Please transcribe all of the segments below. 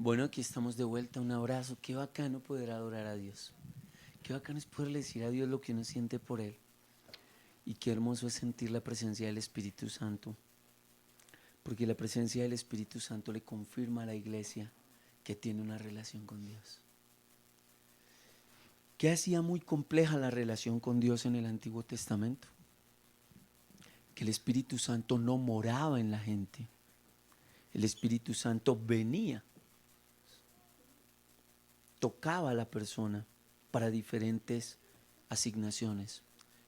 Bueno, aquí estamos de vuelta, un abrazo. Qué bacano poder adorar a Dios. Qué bacano es poderle decir a Dios lo que uno siente por Él. Y qué hermoso es sentir la presencia del Espíritu Santo. Porque la presencia del Espíritu Santo le confirma a la iglesia que tiene una relación con Dios. ¿Qué hacía muy compleja la relación con Dios en el Antiguo Testamento? Que el Espíritu Santo no moraba en la gente. El Espíritu Santo venía, tocaba a la persona para diferentes asignaciones.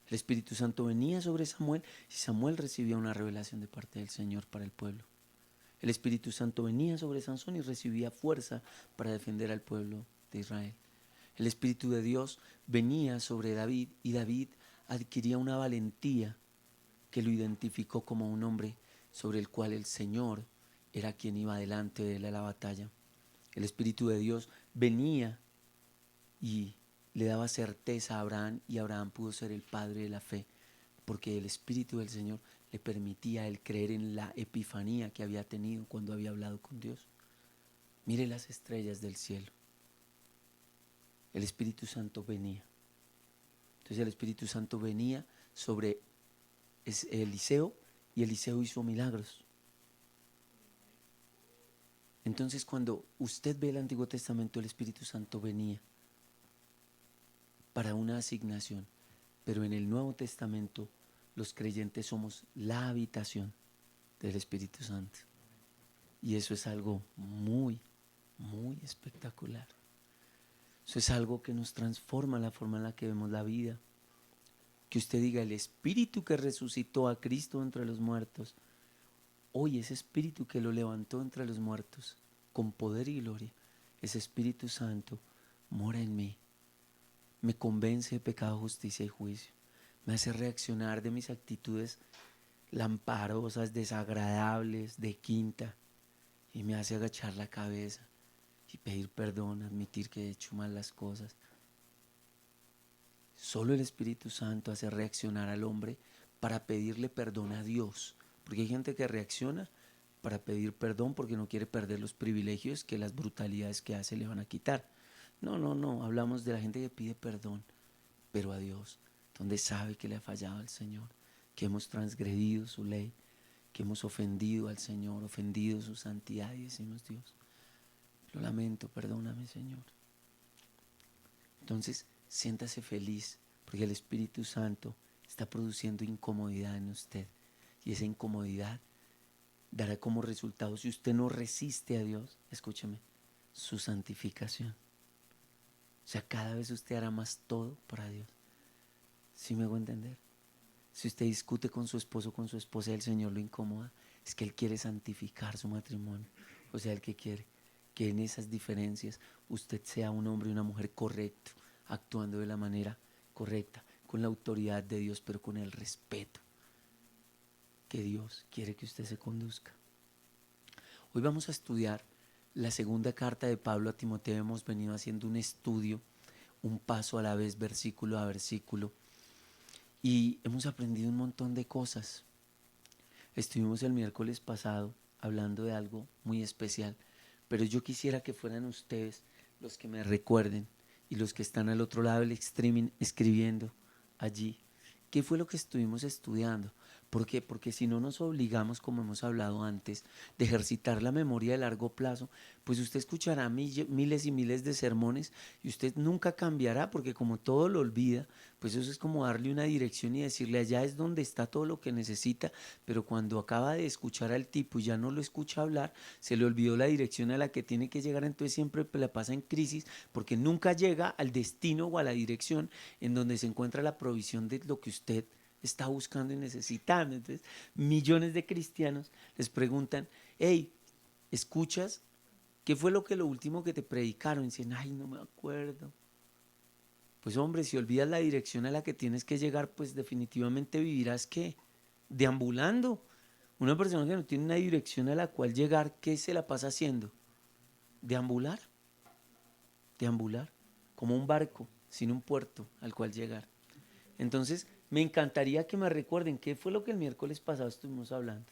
El Espíritu Santo venía sobre Samuel y Samuel recibía una revelación de parte del Señor para el pueblo. El Espíritu Santo venía sobre Sansón y recibía fuerza para defender al pueblo de Israel. El Espíritu de Dios venía sobre David y David adquiría una valentía que lo identificó como un hombre sobre el cual el Señor era quien iba delante de él a la batalla. El Espíritu de Dios venía y le daba certeza a Abraham y Abraham pudo ser el padre de la fe porque el Espíritu del Señor le permitía a él creer en la epifanía que había tenido cuando había hablado con Dios. Mire las estrellas del cielo. El Espíritu Santo venía. Entonces el Espíritu Santo venía sobre Eliseo y Eliseo hizo milagros. Entonces cuando usted ve el Antiguo Testamento, el Espíritu Santo venía para una asignación, pero en el Nuevo Testamento los creyentes somos la habitación del Espíritu Santo. Y eso es algo muy, muy espectacular. Eso es algo que nos transforma la forma en la que vemos la vida. Que usted diga, el Espíritu que resucitó a Cristo entre los muertos, hoy ese Espíritu que lo levantó entre los muertos, con poder y gloria, ese Espíritu Santo mora en mí. Me convence de pecado, justicia y juicio. Me hace reaccionar de mis actitudes lamparosas, desagradables, de quinta. Y me hace agachar la cabeza y pedir perdón, admitir que he hecho mal las cosas. Solo el Espíritu Santo hace reaccionar al hombre para pedirle perdón a Dios. Porque hay gente que reacciona para pedir perdón porque no quiere perder los privilegios que las brutalidades que hace le van a quitar. No, hablamos de la gente que pide perdón, pero a Dios, donde sabe que le ha fallado al Señor, que hemos transgredido su ley, que hemos ofendido al Señor, ofendido su santidad y decimos, Dios, lo lamento, perdóname, Señor. Entonces, siéntase feliz porque el Espíritu Santo está produciendo incomodidad en usted y esa incomodidad dará como resultado, si usted no resiste a Dios, escúcheme, su santificación. O sea, cada vez usted hará más todo para Dios. ¿Sí me hago entender? Si usted discute con su esposo o con su esposa y el Señor lo incomoda, es que Él quiere santificar su matrimonio. O sea, Él que quiere que en esas diferencias usted sea un hombre y una mujer correcto, actuando de la manera correcta, con la autoridad de Dios, pero con el respeto que Dios quiere que usted se conduzca. Hoy vamos a estudiar la segunda carta de Pablo a Timoteo. Hemos venido haciendo un estudio, un paso a la vez, versículo a versículo, y hemos aprendido un montón de cosas. Estuvimos el miércoles pasado hablando de algo muy especial, pero yo quisiera que fueran ustedes los que me recuerden y los que están al otro lado del streaming escribiendo allí. ¿Qué fue lo que estuvimos estudiando? ¿Por qué? Porque si no nos obligamos, como hemos hablado antes, de ejercitar la memoria de largo plazo, pues usted escuchará miles y miles de sermones y usted nunca cambiará, porque como todo lo olvida, pues eso es como darle una dirección y decirle allá es donde está todo lo que necesita, pero cuando acaba de escuchar al tipo y ya no lo escucha hablar, se le olvidó la dirección a la que tiene que llegar, entonces siempre la pasa en crisis porque nunca llega al destino o a la dirección en donde se encuentra la provisión de lo que usted está buscando y necesitando. Entonces, millones de cristianos les preguntan, hey, ¿escuchas? ¿Qué fue lo último que te predicaron? Y dicen, ay, no me acuerdo. Pues hombre, si olvidas la dirección a la que tienes que llegar, pues definitivamente vivirás, ¿qué? Deambulando. Una persona que no tiene una dirección a la cual llegar, ¿qué se la pasa haciendo? Deambular. Deambular. Como un barco sin un puerto al cual llegar. Entonces, me encantaría que me recuerden qué fue lo que el miércoles pasado estuvimos hablando.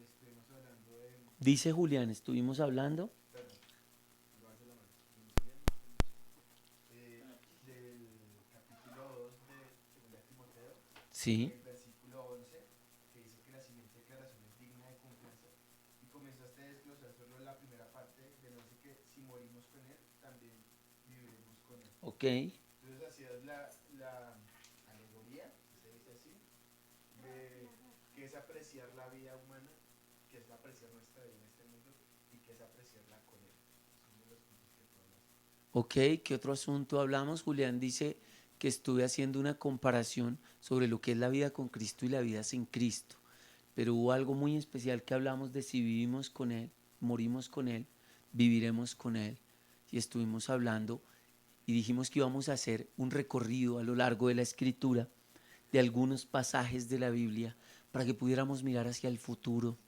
Estuvimos hablando de, Dice Julián, estuvimos hablando perdón, Sí. el versículo 11, que dice que la siguiente declaración es digna de confianza. Y comenzaste a desglosar solo la primera parte del 11, que si morimos con él, también viviremos con él. Ok. Entonces así es la alegoría, si se dice así, de que es apreciar la vida humana, que es apreciar nuestra vida en este mundo y que es apreciarla con él. Son de los puntos que tú hablas. Ok, ¿qué otro asunto hablamos? Julián dice que estuve haciendo una comparación sobre lo que es la vida con Cristo y la vida sin Cristo. Pero hubo algo muy especial que hablamos de si vivimos con Él, morimos con Él, viviremos con Él. Y estuvimos hablando y dijimos que íbamos a hacer un recorrido a lo largo de la Escritura de algunos pasajes de la Biblia para que pudiéramos mirar hacia el futuro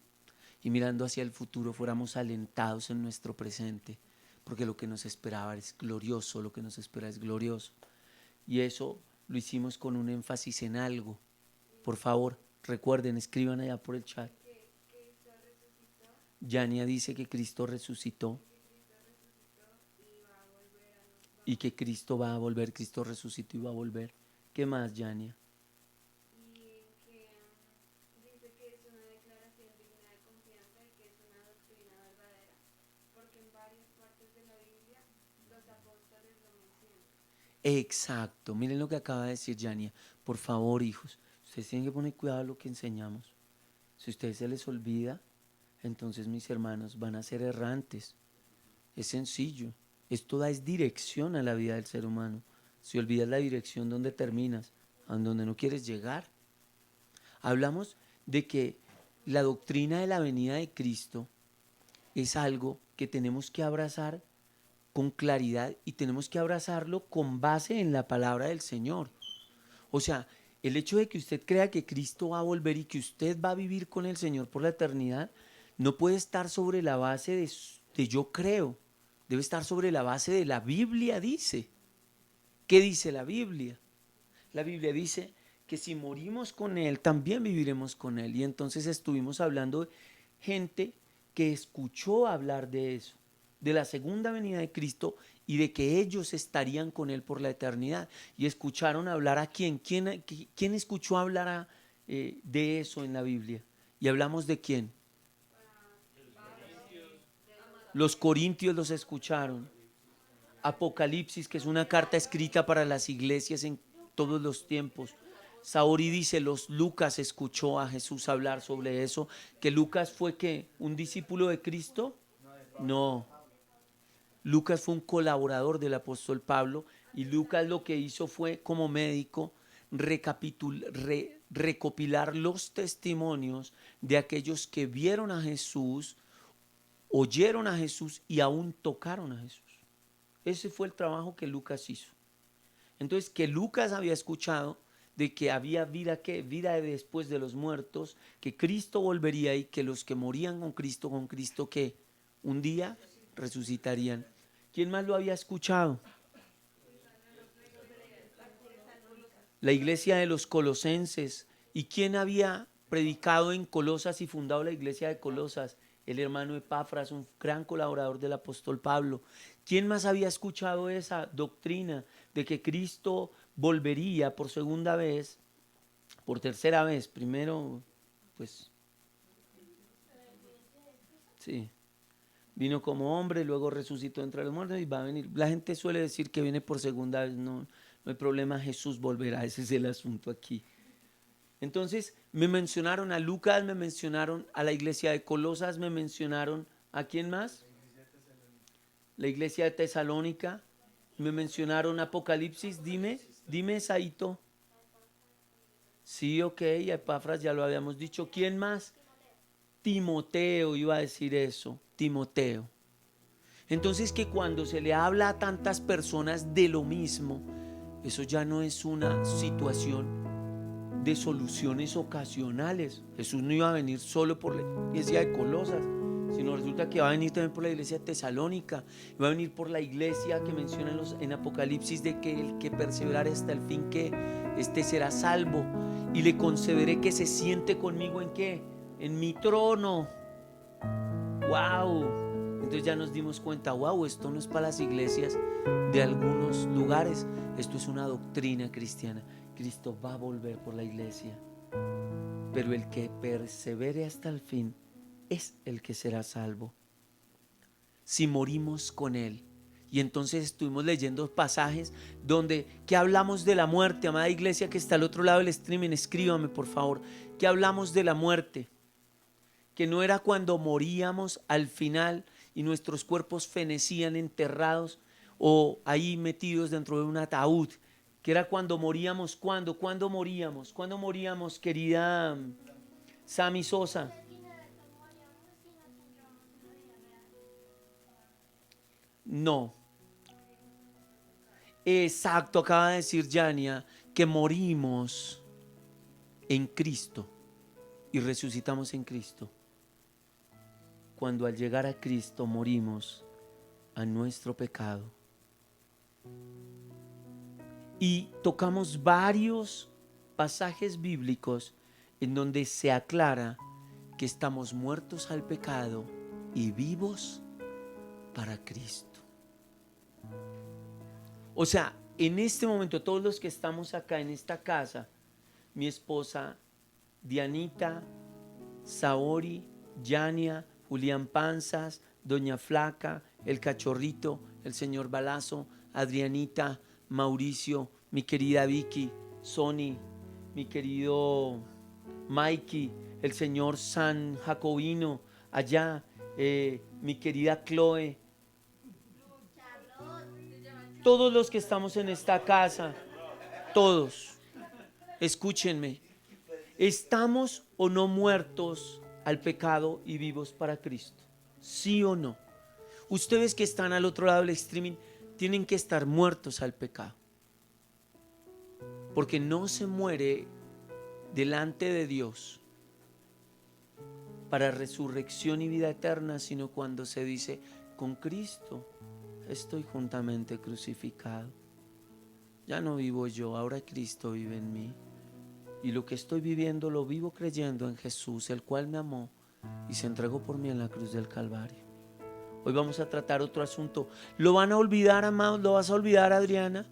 y mirando hacia el futuro fuéramos alentados en nuestro presente, porque lo que nos esperaba es glorioso, lo que nos espera es glorioso. Y eso lo hicimos con un énfasis en algo. Por favor, recuerden, escriban allá por el chat. Yania dice que Cristo resucitó y que Cristo va a volver, Cristo resucitó y va a volver. ¿Qué más, Yania? Exacto, miren lo que acaba de decir Yania. Por favor, hijos, ustedes tienen que poner cuidado a lo que enseñamos. Si a ustedes se les olvida, entonces mis hermanos van a ser errantes. Es sencillo. Esto da es dirección a la vida del ser humano. Si olvidas la dirección, ¿dónde terminas? A donde no quieres llegar. Hablamos de que la doctrina de la venida de Cristo es algo que tenemos que abrazar con claridad y tenemos que abrazarlo con base en la palabra del Señor. O sea, el hecho de que usted crea que Cristo va a volver y que usted va a vivir con el Señor por la eternidad, no puede estar sobre la base de yo creo. Debe estar sobre la base de la Biblia, dice. ¿Qué dice la Biblia? La Biblia dice que si morimos con Él, también viviremos con Él. Y entonces estuvimos hablando de gente que escuchó hablar de eso, de la segunda venida de Cristo y de que ellos estarían con Él por la eternidad. Y escucharon hablar a quién. ¿Quién escuchó hablar de eso en la Biblia? Y hablamos de quién. Los corintios los escucharon. Apocalipsis, que es una carta escrita para las iglesias en todos los tiempos. Saori dice, los Lucas escuchó a Jesús hablar sobre eso, que Lucas fue que un discípulo de Cristo. No, Lucas fue un colaborador del apóstol Pablo y Lucas lo que hizo fue como médico recopilar los testimonios de aquellos que vieron a Jesús, oyeron a Jesús y aún tocaron a Jesús. Ese fue el trabajo que Lucas hizo. Entonces, que Lucas había escuchado de que había vida, ¿qué? Vida después de los muertos, que Cristo volvería y que los que morían con Cristo, que un día resucitarían. ¿Quién más lo había escuchado? La iglesia de los colosenses. ¿Y quién había predicado en Colosas y fundado la iglesia de Colosas? El hermano Epafras, un gran colaborador del apóstol Pablo. ¿Quién más había escuchado esa doctrina de que Cristo volvería por segunda vez, por tercera vez? Primero, pues, sí, vino como hombre, luego resucitó entre los muertos y va a venir. La gente suele decir que viene por segunda vez, no, no hay problema, Jesús volverá, ese es el asunto aquí. Entonces me mencionaron a Lucas, me mencionaron a la iglesia de Colosas, me mencionaron a quién más, la iglesia de Tesalónica, me mencionaron Apocalipsis, dime Saito. Sí, ok, a Epafras ya lo habíamos dicho. ¿Quién más? Timoteo, iba a decir eso, Timoteo. Entonces que cuando se le habla a tantas personas de lo mismo, eso ya no es una situación de soluciones ocasionales. Jesús no iba a venir solo por la iglesia de Colosas, sino resulta que va a venir también por la iglesia de Tesalónica, va a venir por la iglesia que mencionan en Apocalipsis de que el que perseverare hasta el fin, que este será salvo, y le concederé que se siente conmigo en qué, en mi trono. Wow. Entonces ya nos dimos cuenta, wow, esto no es para las iglesias de algunos lugares, esto es una doctrina cristiana Cristo va a volver por la iglesia, pero el que persevere hasta el fin es el que será salvo. Si morimos con Él. Y entonces estuvimos leyendo pasajes donde que hablamos de la muerte. Amada iglesia que está al otro lado del streaming, escríbame por favor, que hablamos de la muerte, que no era cuando moríamos al final y nuestros cuerpos fenecían enterrados o ahí metidos dentro de un ataúd, que era cuando moríamos. ¿Cuándo moríamos, querida Sami Sosa? No, exacto, acaba de decir Yania que morimos en Cristo y resucitamos en Cristo. Cuando al llegar a Cristo morimos a nuestro pecado. Y tocamos varios pasajes bíblicos en donde se aclara que estamos muertos al pecado y vivos para Cristo. O sea, en este momento todos los que estamos acá en esta casa, mi esposa Dianita, Saori, Yania, Julián Panzas, Doña Flaca, el Cachorrito, el señor Balazo, Adrianita, Mauricio, mi querida Vicky, Sony, mi querido Mikey, el señor San Jacobino, allá, mi querida Chloe, todos los que estamos en esta casa, todos, escúchenme, ¿estamos o no muertos al pecado y vivos para Cristo? ¿Sí o no? Ustedes que están al otro lado del streaming tienen que estar muertos al pecado, porque no se muere delante de Dios para resurrección y vida eterna, sino cuando se dice: con Cristo estoy juntamente crucificado. Ya no vivo yo, ahora Cristo vive en mí. Y lo que estoy viviendo lo vivo creyendo en Jesús, el cual me amó y se entregó por mí en la cruz del Calvario. Hoy vamos a tratar otro asunto. ¿Lo van a olvidar, amados? ¿Lo vas a olvidar, Adriana?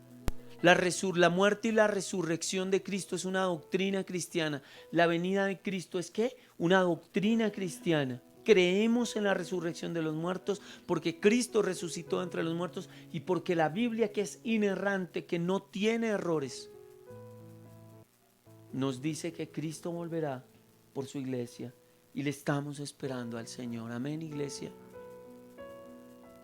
La muerte y la resurrección de Cristo es una doctrina cristiana. La venida de Cristo es ¿qué? Una doctrina cristiana. Creemos en la resurrección de los muertos porque Cristo resucitó entre los muertos y porque la Biblia, que es inerrante, que no tiene errores, nos dice que Cristo volverá por su iglesia y le estamos esperando al Señor. Amén, iglesia.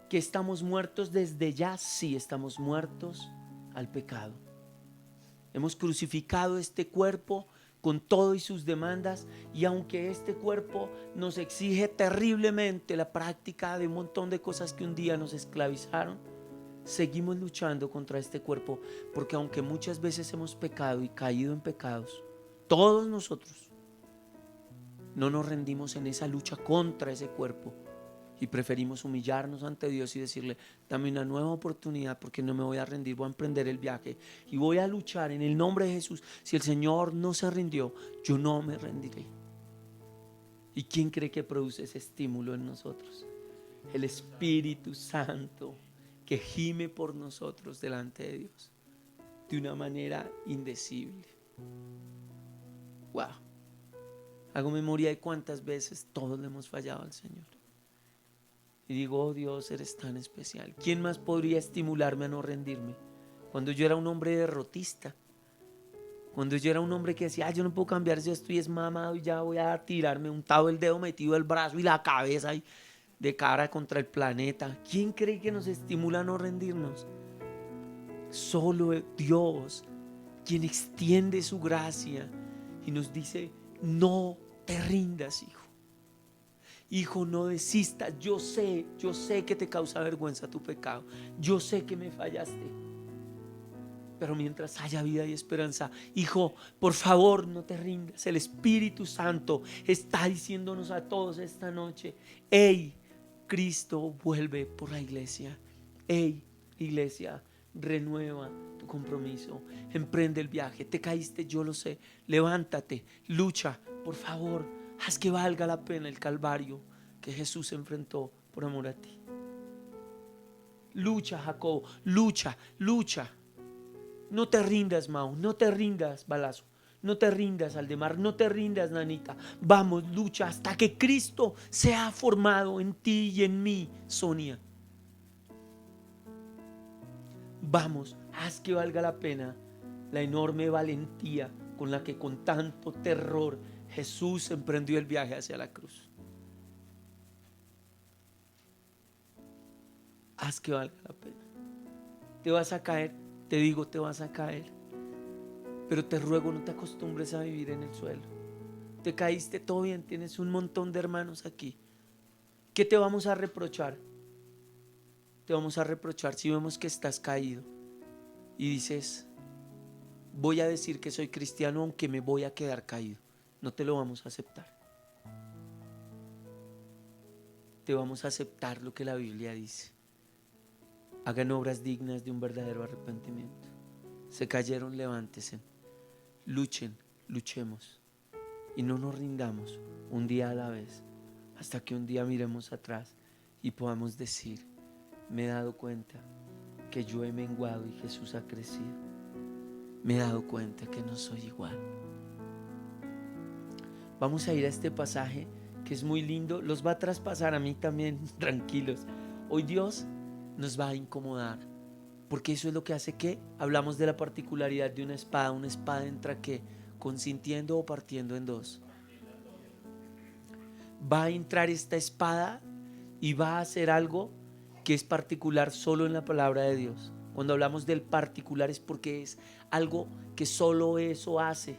¿Que estamos muertos desde ya? Sí, estamos muertos al pecado. Hemos crucificado este cuerpo con todo y sus demandas, y aunque este cuerpo nos exige terriblemente la práctica de un montón de cosas que un día nos esclavizaron, seguimos luchando contra este cuerpo, porque aunque muchas veces hemos pecado y caído en pecados, todos nosotros no nos rendimos en esa lucha contra ese cuerpo y preferimos humillarnos ante Dios y decirle: dame una nueva oportunidad, porque no me voy a rendir, voy a emprender el viaje y voy a luchar en el nombre de Jesús. Si el Señor no se rindió, yo no me rendiré. ¿Y quién cree que produce ese estímulo en nosotros? El Espíritu Santo, que gime por nosotros delante de Dios de una manera indecible. Wow. Hago memoria de cuántas veces todos le hemos fallado al Señor. Y digo: oh Dios, eres tan especial. ¿Quién más podría estimularme a no rendirme? Cuando yo era un hombre derrotista, cuando yo era un hombre que decía: yo no puedo cambiar, si estoy mamado y ya voy a tirarme, untado el dedo, metido el brazo y la cabeza y de cara contra el planeta. ¿Quién cree que nos estimula a no rendirnos? Solo Dios, quien extiende su gracia y nos dice: no te rindas, hijo. Hijo, no desistas. Yo sé que te causa vergüenza tu pecado. Yo sé que me fallaste. Pero mientras haya vida y esperanza, hijo, por favor, no te rindas. El Espíritu Santo está diciéndonos a todos esta noche: hey, Cristo vuelve por la iglesia. Hey, iglesia, renueva tu compromiso. Emprende el viaje. Te caíste, yo lo sé. Levántate, lucha, por favor. Haz que valga la pena el calvario que Jesús enfrentó por amor a ti. Lucha, Jacob, lucha, lucha. No te rindas, Mau, no te rindas, Balazo. No te rindas, Aldemar, no te rindas, Nanita. Vamos, lucha hasta que Cristo sea formado en ti y en mí, Sonia. Vamos, haz que valga la pena la enorme valentía con la que con tanto terror Jesús emprendió el viaje hacia la cruz. Haz que valga la pena. Te vas a caer, te digo, te vas a caer. Pero te ruego, no te acostumbres a vivir en el suelo. Te caíste, todo bien, tienes un montón de hermanos aquí. ¿Qué te vamos a reprochar? Te vamos a reprochar si vemos que estás caído y dices, voy a decir que soy cristiano aunque me voy a quedar caído. No te lo vamos a aceptar. Te vamos a aceptar lo que la Biblia dice. Hagan obras dignas de un verdadero arrepentimiento. Se cayeron, levántese. Luchen, luchemos. Y no nos rindamos un día a la vez. Hasta que un día miremos atrás y podamos decir, me he dado cuenta que yo he menguado y Jesús ha crecido. Me he dado cuenta que no soy igual. Vamos a ir a este pasaje que es muy lindo. Los va a traspasar a mí también, tranquilos. Hoy Dios nos va a incomodar, porque eso es lo que hace que hablamos de la particularidad de una espada. Una espada entra ¿qué? Consintiendo o partiendo en dos. Va a entrar esta espada y va a hacer algo que es particular solo en la palabra de Dios. Cuando hablamos del particular es porque es algo que solo eso hace.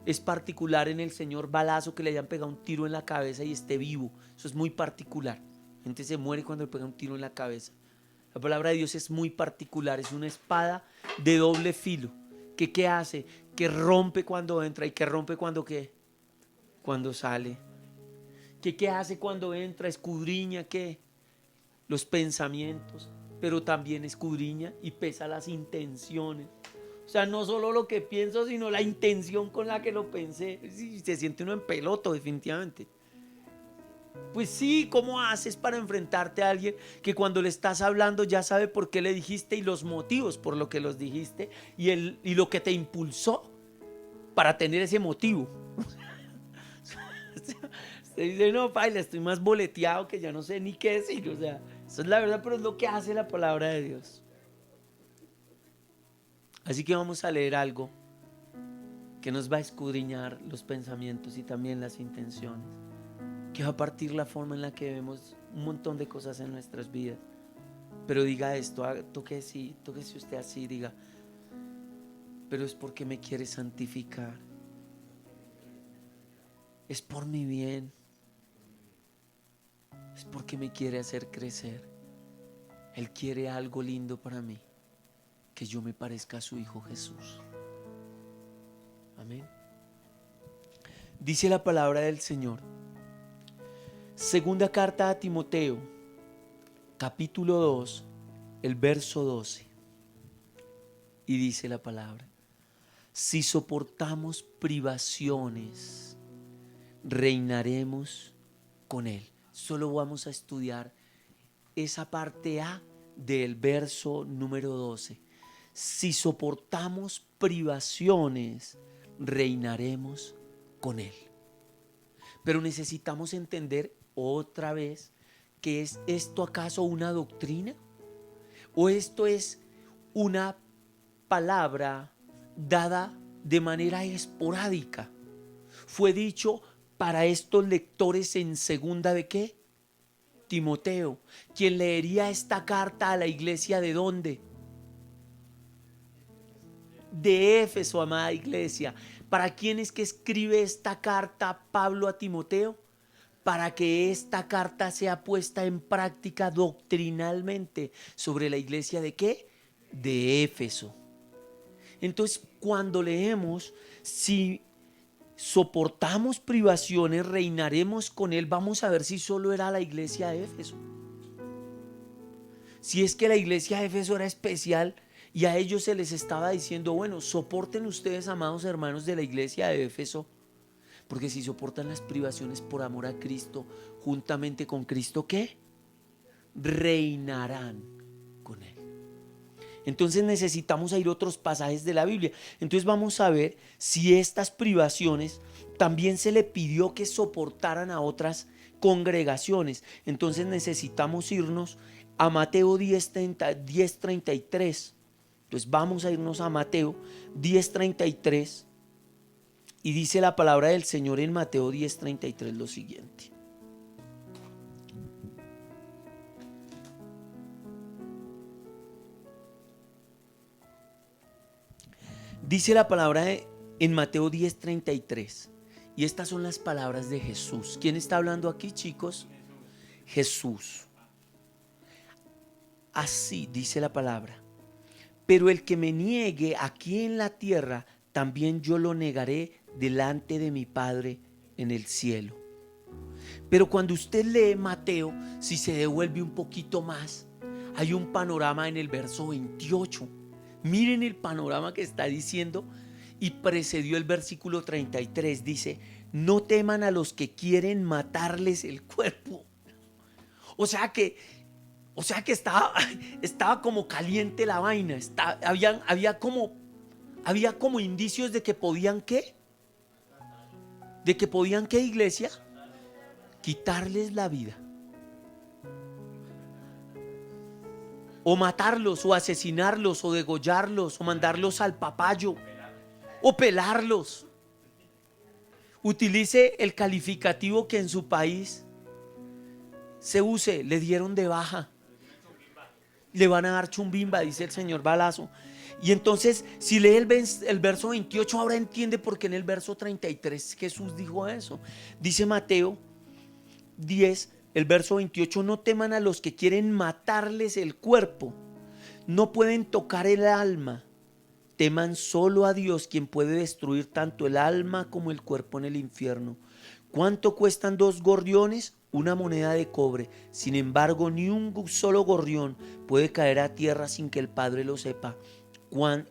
Es particular en el señor Balazo que le hayan pegado un tiro en la cabeza y esté vivo. Eso es muy particular. La gente se muere cuando le pega un tiro en la cabeza. La palabra de Dios es muy particular. Es una espada de doble filo. ¿Qué hace? Que rompe cuando entra y que rompe cuando ¿qué? Cuando sale. ¿Qué hace cuando entra? Escudriña ¿qué? Los pensamientos, pero también escudriña y pesa las intenciones. O sea, no solo lo que pienso, sino la intención con la que lo pensé. Sí, se siente uno en peloto, definitivamente. Pues sí, ¿cómo haces para enfrentarte a alguien que cuando le estás hablando ya sabe por qué le dijiste y los motivos por lo que los dijiste y lo que te impulsó para tener ese motivo? Usted dice, no, paila, estoy más boleteado que ya no sé ni qué decir. O sea, eso es la verdad, pero es lo que hace la palabra de Dios. Así que vamos a leer algo que nos va a escudriñar los pensamientos y también las intenciones, que va a partir la forma en la que vemos un montón de cosas en nuestras vidas. Pero diga esto, tóquese usted así, diga, pero es porque me quiere santificar, es por mi bien, es porque me quiere hacer crecer. Él quiere algo lindo para mí, que yo me parezca a su Hijo Jesús. Amén. Dice la palabra del Señor. Segunda carta a Timoteo, capítulo 2, el verso 12. Y dice la palabra: si soportamos privaciones, reinaremos con Él. Solo vamos a estudiar esa parte A del verso número 12. Si soportamos privaciones, reinaremos con Él. Pero necesitamos entender otra vez que ¿es esto acaso una doctrina? ¿O esto es una palabra dada de manera esporádica? Fue dicho para estos lectores en segunda de ¿qué? Timoteo, quien leería esta carta a la iglesia ¿de dónde? De Éfeso, amada iglesia. ¿Para quién es que escribe esta carta Pablo a Timoteo? Para que esta carta sea puesta en práctica doctrinalmente sobre la iglesia ¿de qué? De Éfeso. Entonces, cuando leemos, si soportamos privaciones, reinaremos con Él, vamos a ver si solo era la iglesia de Éfeso. Si es que la iglesia de Éfeso era especial y a ellos se les estaba diciendo, bueno, soporten ustedes, amados hermanos de la iglesia de Éfeso, porque si soportan las privaciones por amor a Cristo, juntamente con Cristo, ¿qué? Reinarán con Él. Entonces necesitamos ir a otros pasajes de la Biblia. Entonces vamos a ver si estas privaciones también se le pidió que soportaran a otras congregaciones. Entonces necesitamos irnos a Mateo 10:33. Entonces vamos a irnos a Mateo 10:33 y dice la palabra del Señor en Mateo 10:33 lo siguiente. Dice la palabra en Mateo 10:33 y estas son las palabras de Jesús. ¿Quién está hablando aquí, chicos? Jesús. Así dice la palabra. Pero el que me niegue aquí en la tierra, también yo lo negaré delante de mi Padre en el cielo. Pero cuando usted lee Mateo, si se devuelve un poquito más, hay un panorama en el verso 28. Miren el panorama que está diciendo y precedió el versículo 33. Dice, no teman a los que quieren matarles el cuerpo. O sea que estaba como caliente la vaina. Había como indicios de que podían ¿qué? ¿De que podían qué, iglesia? Quitarles la vida. O matarlos, o asesinarlos, o degollarlos, o mandarlos al papayo, o pelarlos. Utilice el calificativo que en su país se use. Le dieron de baja. Le van a dar chumbimba, dice el señor Balazo. Y entonces, si lee el verso 28, ahora entiende por qué en el verso 33 Jesús dijo eso. Dice Mateo 10, el verso 28, no teman a los que quieren matarles el cuerpo, no pueden tocar el alma, teman solo a Dios, quien puede destruir tanto el alma como el cuerpo en el infierno. ¿Cuánto cuestan 2 gorriones? Una moneda de cobre. Sin embargo, ni un solo gorrión puede caer a tierra sin que el Padre lo sepa.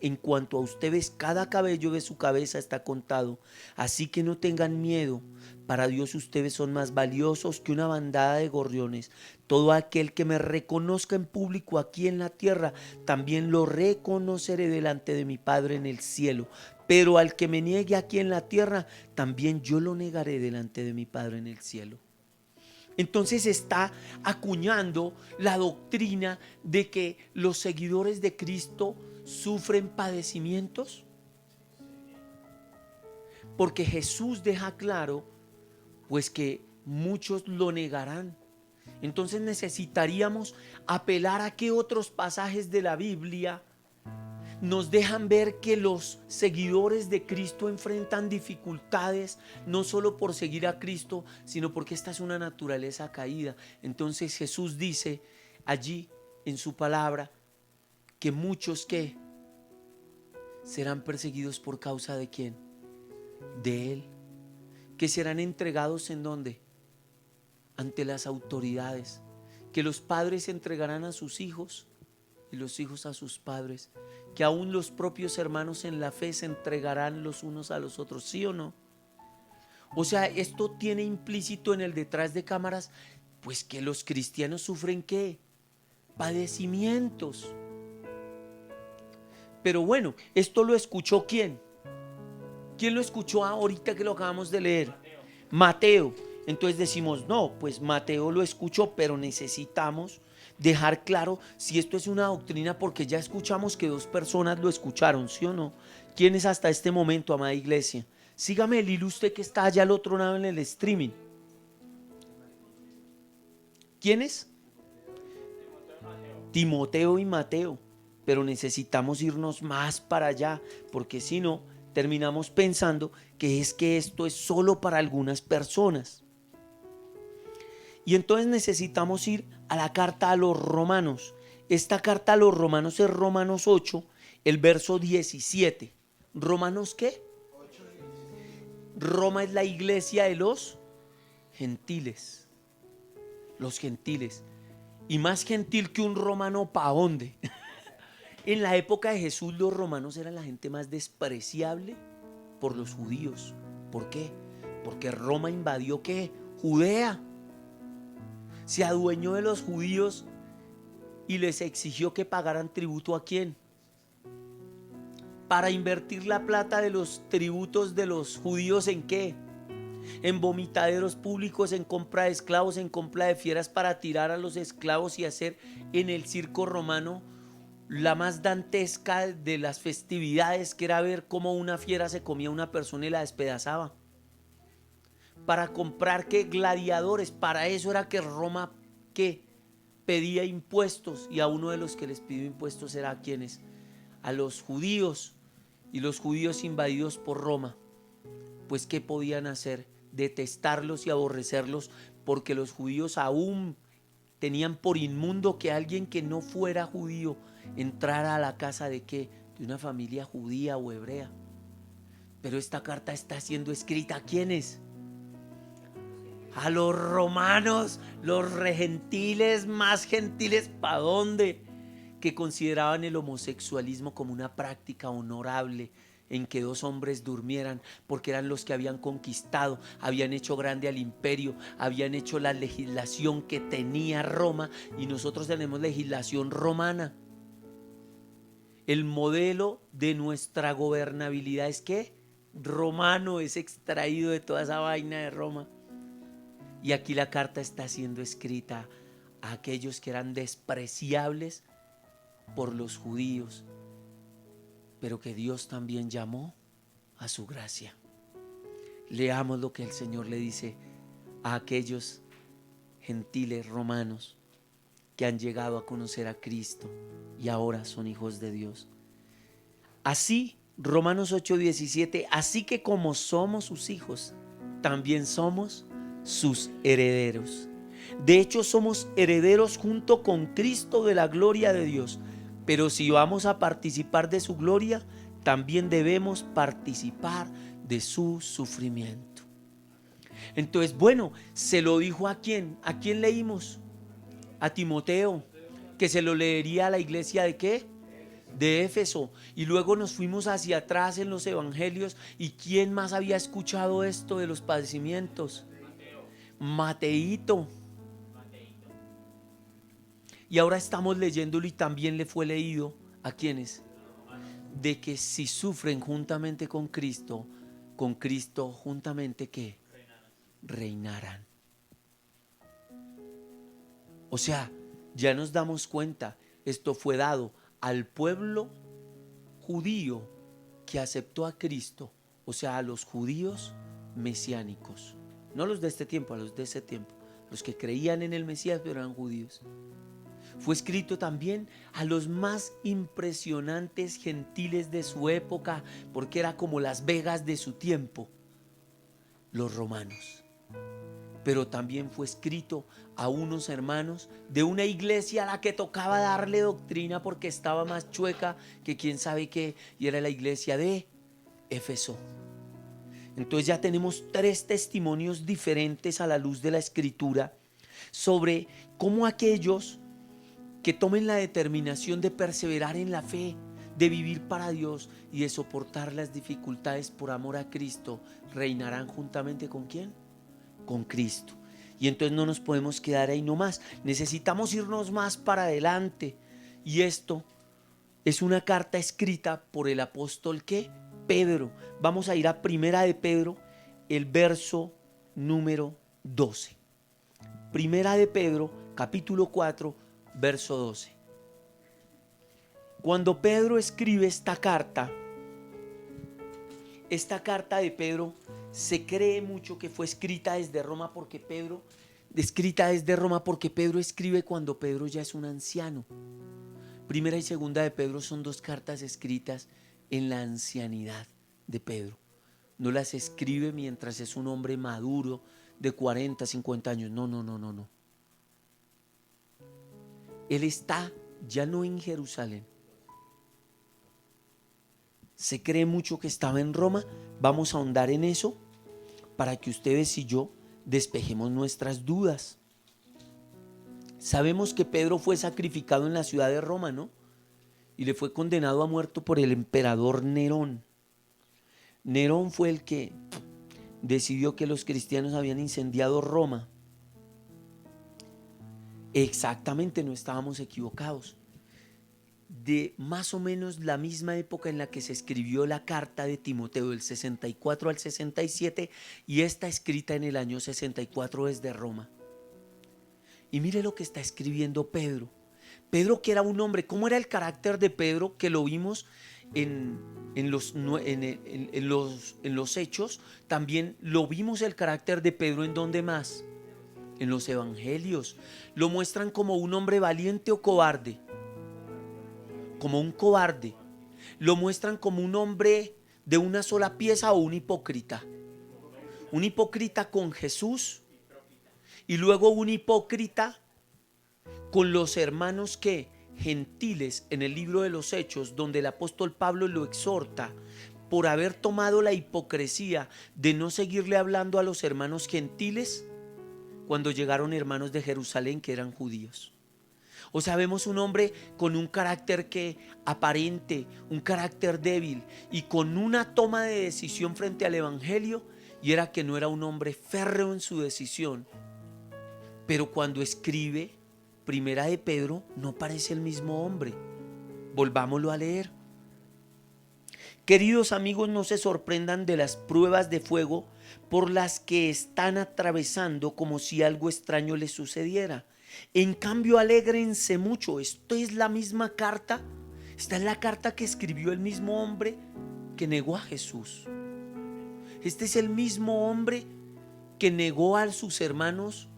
En cuanto a ustedes, cada cabello de su cabeza está contado. Así que no tengan miedo. Para Dios ustedes son más valiosos que una bandada de gorriones. Todo aquel que me reconozca en público aquí en la tierra, también lo reconoceré delante de mi Padre en el cielo. Pero al que me niegue aquí en la tierra, también yo lo negaré delante de mi Padre en el cielo. Entonces está acuñando la doctrina de que los seguidores de Cristo sufren padecimientos, porque Jesús deja claro pues que muchos lo negarán. Entonces necesitaríamos apelar a qué otros pasajes de la Biblia nos dejan ver que los seguidores de Cristo enfrentan dificultades, no solo por seguir a Cristo, sino porque esta es una naturaleza caída. Entonces Jesús dice allí en su palabra que muchos que serán perseguidos por causa de ¿quién? De Él. Que serán entregados ¿en dónde? Ante las autoridades. Que los padres entregarán a sus hijos y los hijos a sus padres. Que aún los propios hermanos en la fe se entregarán los unos a los otros, ¿sí o no? O sea, esto tiene implícito en el detrás de cámaras, pues que los cristianos sufren ¿qué? Padecimientos. Pero bueno, esto lo escuchó ¿quién? ¿Quién lo escuchó ahorita que lo acabamos de leer? Mateo. Entonces decimos, no, pues Mateo lo escuchó, pero necesitamos dejar claro si esto es una doctrina, porque ya escuchamos que 2 personas lo escucharon, ¿sí o no? ¿Quiénes hasta este momento, amada iglesia? Sígame el hilo usted que está allá al otro lado en el streaming. ¿Quiénes? Timoteo y Mateo. Pero necesitamos irnos más para allá, porque si no, terminamos pensando que esto es solo para algunas personas. Y entonces necesitamos ir a la carta a los romanos. Esta carta a los romanos es Romanos 8, el verso 17. ¿Romanos qué? 8, Roma es la iglesia de los gentiles. Los gentiles. Y más gentil que un romano, ¿pa' dónde? En la época de Jesús los romanos eran la gente más despreciable por los judíos. ¿Por qué? Porque Roma invadió ¿qué? Judea. Se adueñó de los judíos y les exigió que pagaran tributo ¿a quién? para invertir la plata de los tributos de los judíos ¿en qué? En vomitaderos públicos, en compra de esclavos, en compra de fieras para tirar a los esclavos y hacer en el circo romano la más dantesca de las festividades, que era ver cómo una fiera se comía a una persona y la despedazaba. Para comprar ¿qué? Gladiadores. Para eso era que Roma ¿qué? Pedía impuestos, y a uno de los que les pidió impuestos era a quienes, a los judíos, y los judíos invadidos por Roma, pues ¿qué podían hacer? Detestarlos y aborrecerlos, porque los judíos aún tenían por inmundo que alguien que no fuera judío entrara a la casa de ¿qué? De una familia judía o hebrea. Pero esta carta está siendo escrita ¿a quiénes? A los romanos, los regentiles, más gentiles, ¿para dónde? Que consideraban el homosexualismo como una práctica honorable en que dos hombres durmieran, porque eran los que habían conquistado, habían hecho grande al imperio, habían hecho la legislación que tenía Roma, y nosotros tenemos legislación romana. El modelo de nuestra gobernabilidad es ¿qué? Romano, es extraído de toda esa vaina de Roma. Y aquí la carta está siendo escrita a aquellos que eran despreciables por los judíos, pero que Dios también llamó a su gracia. Leamos lo que el Señor le dice a aquellos gentiles romanos que han llegado a conocer a Cristo y ahora son hijos de Dios. Así, Romanos 8:17, así que como somos sus hijos, también somos sus herederos. De hecho, somos herederos junto con Cristo de la gloria de Dios. Pero si vamos a participar de su gloria, también debemos participar de su sufrimiento. Entonces, bueno, se lo dijo ¿a quién? ¿A quién leímos? A Timoteo, que se lo leería a la iglesia ¿de qué? De Éfeso. Y luego nos fuimos hacia atrás en los evangelios. ¿Y quién más había escuchado esto de los padecimientos? Mateíto. Y ahora estamos leyéndolo, y también le fue leído ¿a quiénes? De que si sufren juntamente con Cristo juntamente ¿qué? Reinarán. O sea, ya nos damos cuenta, esto fue dado al pueblo judío que aceptó a Cristo, o sea, a los judíos mesiánicos, no los de este tiempo, a los de ese tiempo, los que creían en el Mesías pero eran judíos. Fue escrito también a los más impresionantes gentiles de su época, porque era como Las Vegas de su tiempo, los romanos. Pero también fue escrito a unos hermanos de una iglesia a la que tocaba darle doctrina porque estaba más chueca que quién sabe qué, y era la iglesia de Éfeso. Entonces ya tenemos 3 testimonios diferentes a la luz de la Escritura sobre cómo aquellos que tomen la determinación de perseverar en la fe, de vivir para Dios y de soportar las dificultades por amor a Cristo, reinarán juntamente ¿con quién? Con Cristo. Y entonces no nos podemos quedar ahí nomás, necesitamos irnos más para adelante. Y esto es una carta escrita por el apóstol ¿qué? Pedro. Vamos a ir a Primera de Pedro, el verso número 12. Primera de Pedro, capítulo 4, verso 12. Cuando Pedro escribe esta carta de Pedro, se cree mucho que fue escrita desde Roma porque Pedro escribe cuando Pedro ya es un anciano. Primera y segunda de Pedro son 2 cartas escritas en la ancianidad de Pedro. No las escribe mientras es un hombre maduro de 40, 50 años. No. Él está ya no en Jerusalén. Se cree mucho que estaba en Roma. Vamos a ahondar en eso para que ustedes y yo despejemos nuestras dudas. Sabemos que Pedro fue sacrificado en la ciudad de Roma, ¿no? Y le fue condenado a muerte por el emperador Nerón. Nerón fue el que decidió que los cristianos habían incendiado Roma. Exactamente, no estábamos equivocados. de más o menos la misma época en la que se escribió la carta de Timoteo, del 64 al 67, y está escrita en el año 64 desde Roma. Y mire lo que está escribiendo Pedro. Pedro, que era un hombre, ¿cómo era el carácter de Pedro? Que lo vimos en los hechos. También lo vimos el carácter de Pedro en ¿dónde más? En los evangelios. Lo muestran como un hombre valiente o cobarde. Como un cobarde. Lo muestran como un hombre de una sola pieza o un hipócrita. Un hipócrita con Jesús y luego un hipócrita con los hermanos que gentiles en el libro de los Hechos, donde el apóstol Pablo lo exhorta por haber tomado la hipocresía de no seguirle hablando a los hermanos gentiles cuando llegaron hermanos de Jerusalén que eran judíos. O sea, vemos un hombre con un carácter que aparente, un carácter débil y con una toma de decisión frente al evangelio, y era que no era un hombre férreo en su decisión. Pero cuando escribe Primera de Pedro, no parece el mismo hombre. Volvámoslo a leer. Queridos amigos, no se sorprendan de las pruebas de fuego por las que están atravesando como si algo extraño les sucediera. En cambio, alégrense mucho. Esto es la misma carta. Esta es la carta que escribió el mismo hombre que negó a Jesús. Este es el mismo hombre que negó a sus hermanos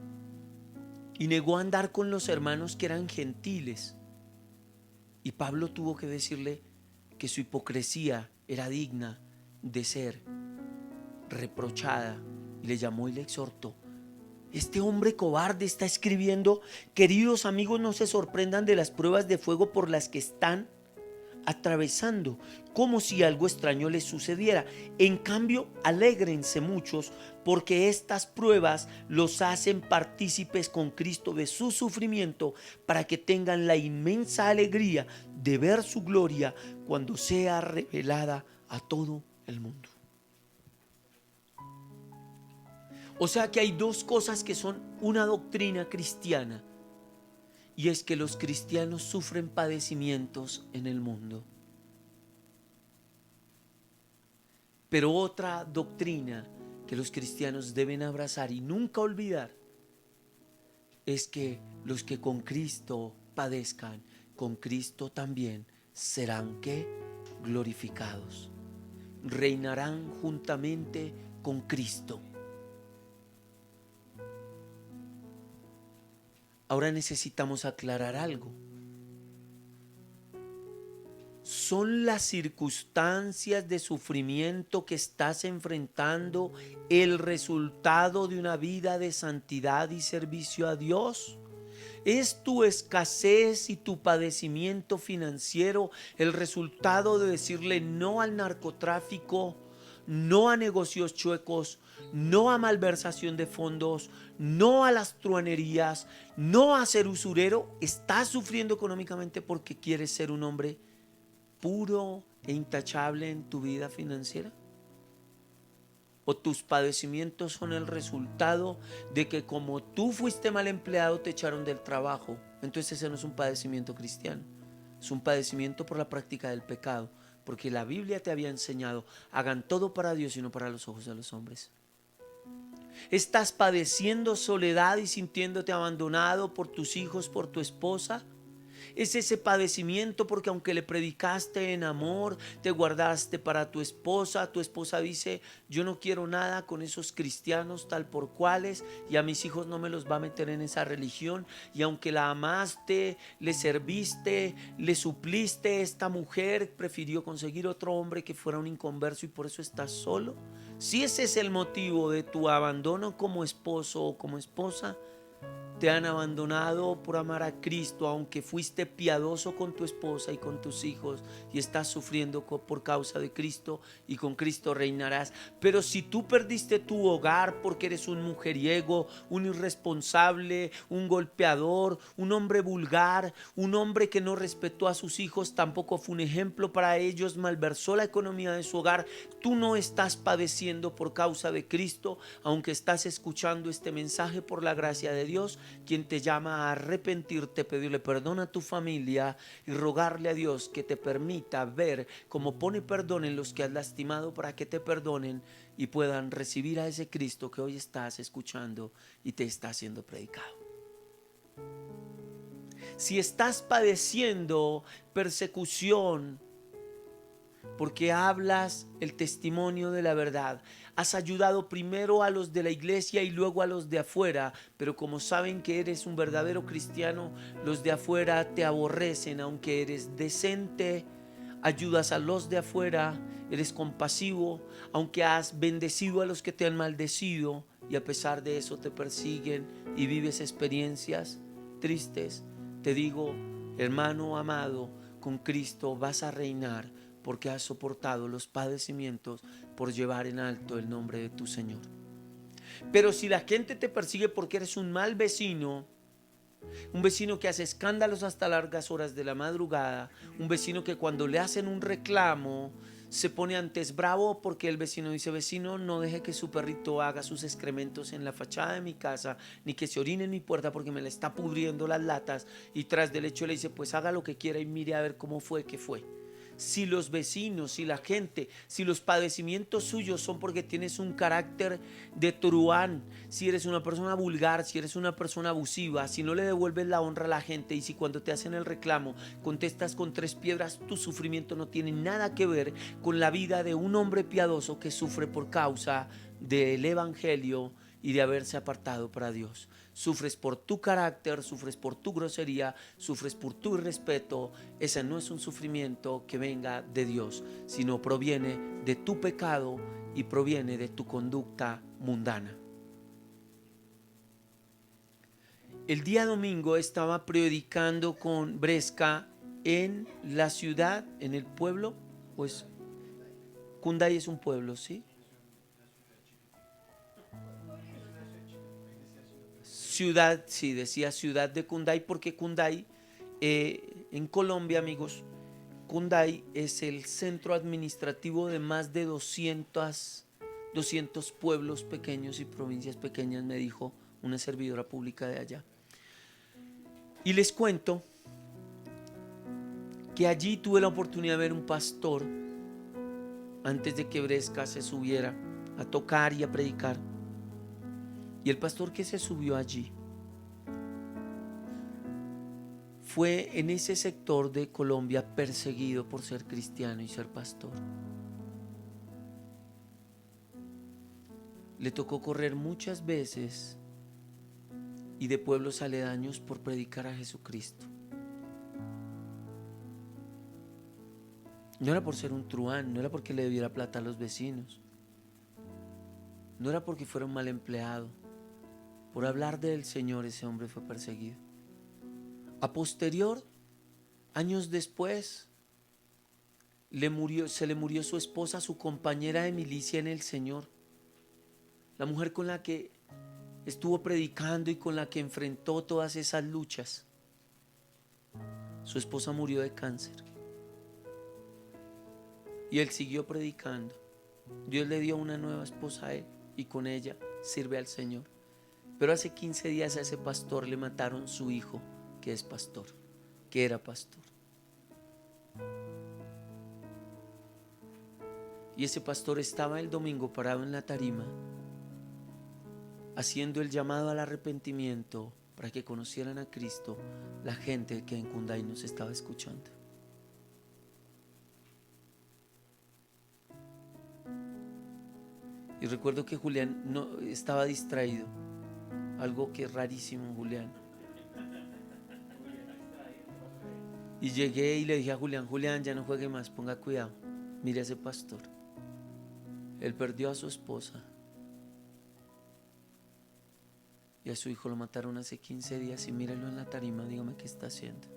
y negó a andar con los hermanos que eran gentiles. Y Pablo tuvo que decirle que su hipocresía era digna de ser reprochada. Y le llamó y le exhortó. Este hombre cobarde está escribiendo: queridos amigos, no se sorprendan de las pruebas de fuego por las que están atravesando, como si algo extraño les sucediera. En cambio, alégrense muchos, porque estas pruebas los hacen partícipes con Cristo de su sufrimiento, para que tengan la inmensa alegría de ver su gloria cuando sea revelada a todo el mundo. O sea que hay dos cosas que son una doctrina cristiana, y es que los cristianos sufren padecimientos en el mundo. Pero otra doctrina que los cristianos deben abrazar y nunca olvidar es que los que con Cristo padezcan, con Cristo también serán ¿qué? Glorificados. Reinarán juntamente con Cristo. Ahora necesitamos aclarar algo. ¿Son las circunstancias de sufrimiento que estás enfrentando el resultado de una vida de santidad y servicio a Dios? ¿Es tu escasez y tu padecimiento financiero el resultado de decirle no al narcotráfico, no a negocios chuecos, no a malversación de fondos, no a las truanerías, no a ser usurero? ¿Estás sufriendo económicamente porque quieres ser un hombre puro e intachable en tu vida financiera? ¿O tus padecimientos son el resultado de que como tú fuiste mal empleado te echaron del trabajo? Entonces ese no es un padecimiento cristiano, es un padecimiento por la práctica del pecado, porque la Biblia te había enseñado: hagan todo para Dios y no para los ojos de los hombres. ¿Estás padeciendo soledad y sintiéndote abandonado por tus hijos, por tu esposa? Es ese padecimiento porque aunque le predicaste en amor, te guardaste para tu esposa dice: yo no quiero nada con esos cristianos tal por cuales, y a mis hijos no me los va a meter en esa religión. Y aunque la amaste, le serviste, le supliste, esta mujer prefirió conseguir otro hombre que fuera un inconverso y por eso estás solo. Si ese es el motivo de tu abandono como esposo o como esposa, te han abandonado por amar a Cristo, aunque fuiste piadoso con tu esposa y con tus hijos, y estás sufriendo por causa de Cristo, y con Cristo reinarás. Pero si tú perdiste tu hogar porque eres un mujeriego, un irresponsable, un golpeador, un hombre vulgar, un hombre que no respetó a sus hijos, tampoco fue un ejemplo para ellos, malversó la economía de su hogar, tú no estás padeciendo por causa de Cristo, aunque estás escuchando este mensaje por la gracia de Dios, quien te llama a arrepentirte, pedirle perdón a tu familia y rogarle a Dios que te permita ver cómo pone perdón en los que has lastimado para que te perdonen y puedan recibir a ese Cristo que hoy estás escuchando y te está siendo predicado. Si estás padeciendo persecución porque hablas el testimonio de la verdad, has ayudado primero a los de la iglesia y luego a los de afuera, pero como saben que eres un verdadero cristiano, los de afuera te aborrecen, aunque eres decente, ayudas a los de afuera, eres compasivo, aunque has bendecido a los que te han maldecido y a pesar de eso te persiguen y vives experiencias tristes. Te digo, hermano amado, con Cristo vas a reinar porque has soportado los padecimientos por llevar en alto el nombre de tu Señor. Pero si la gente te persigue porque eres un mal vecino, un vecino que hace escándalos hasta largas horas de la madrugada, un vecino que cuando le hacen un reclamo se pone antes bravo porque el vecino dice: vecino, no deje que su perrito haga sus excrementos en la fachada de mi casa, ni que se orine en mi puerta porque me le está pudriendo las latas, y tras del hecho le dice: pues haga lo que quiera y mire a ver cómo fue que fue. Si los vecinos, si la gente, si los padecimientos suyos son porque tienes un carácter de truán, si eres una persona vulgar, si eres una persona abusiva, si no le devuelves la honra a la gente y si cuando te hacen el reclamo contestas con 3 piedras, tu sufrimiento no tiene nada que ver con la vida de un hombre piadoso que sufre por causa del evangelio y de haberse apartado para Dios. Sufres por tu carácter, sufres por tu grosería, sufres por tu irrespeto. Ese no es un sufrimiento que venga de Dios, sino proviene de tu pecado y proviene de tu conducta mundana. El día domingo estaba predicando con Bresca en la ciudad, en el pueblo, pues Kundai es un pueblo, ¿sí? Ciudad, sí, decía ciudad de Kundai porque Kundai, en Colombia, amigos, Kundai es el centro administrativo de más de 200 pueblos pequeños y provincias pequeñas, me dijo una servidora pública de allá. Y les cuento que allí tuve la oportunidad de ver un pastor antes de que Bresca se subiera a tocar y a predicar. Y el pastor que se subió allí fue en ese sector de Colombia perseguido por ser cristiano y ser pastor. Le tocó correr muchas veces y de pueblos aledaños por predicar a Jesucristo. No era por ser un truán, no era porque le debiera plata a los vecinos, no era porque fuera un mal empleado. Por hablar del Señor ese hombre fue perseguido. A posterior, años después, se le murió su esposa, su compañera de milicia en el Señor, la mujer con la que estuvo predicando y con la que enfrentó todas esas luchas. Su esposa murió de cáncer y él siguió predicando. Dios le dio una nueva esposa a él y con ella sirve al Señor. Pero hace 15 días a ese pastor le mataron su hijo, que es pastor, que era pastor. Y ese pastor estaba el domingo parado en la tarima, haciendo el llamado al arrepentimiento para que conocieran a Cristo la gente que en Kundai nos estaba escuchando. Y recuerdo que Julián no estaba distraído, algo que es rarísimo en Julián. Y llegué y le dije a Julián: Julián, ya no juegue más, ponga cuidado, mire a ese pastor. Él perdió a su esposa y a su hijo lo mataron hace 15 días y mírelo en la tarima, dígame qué está haciendo.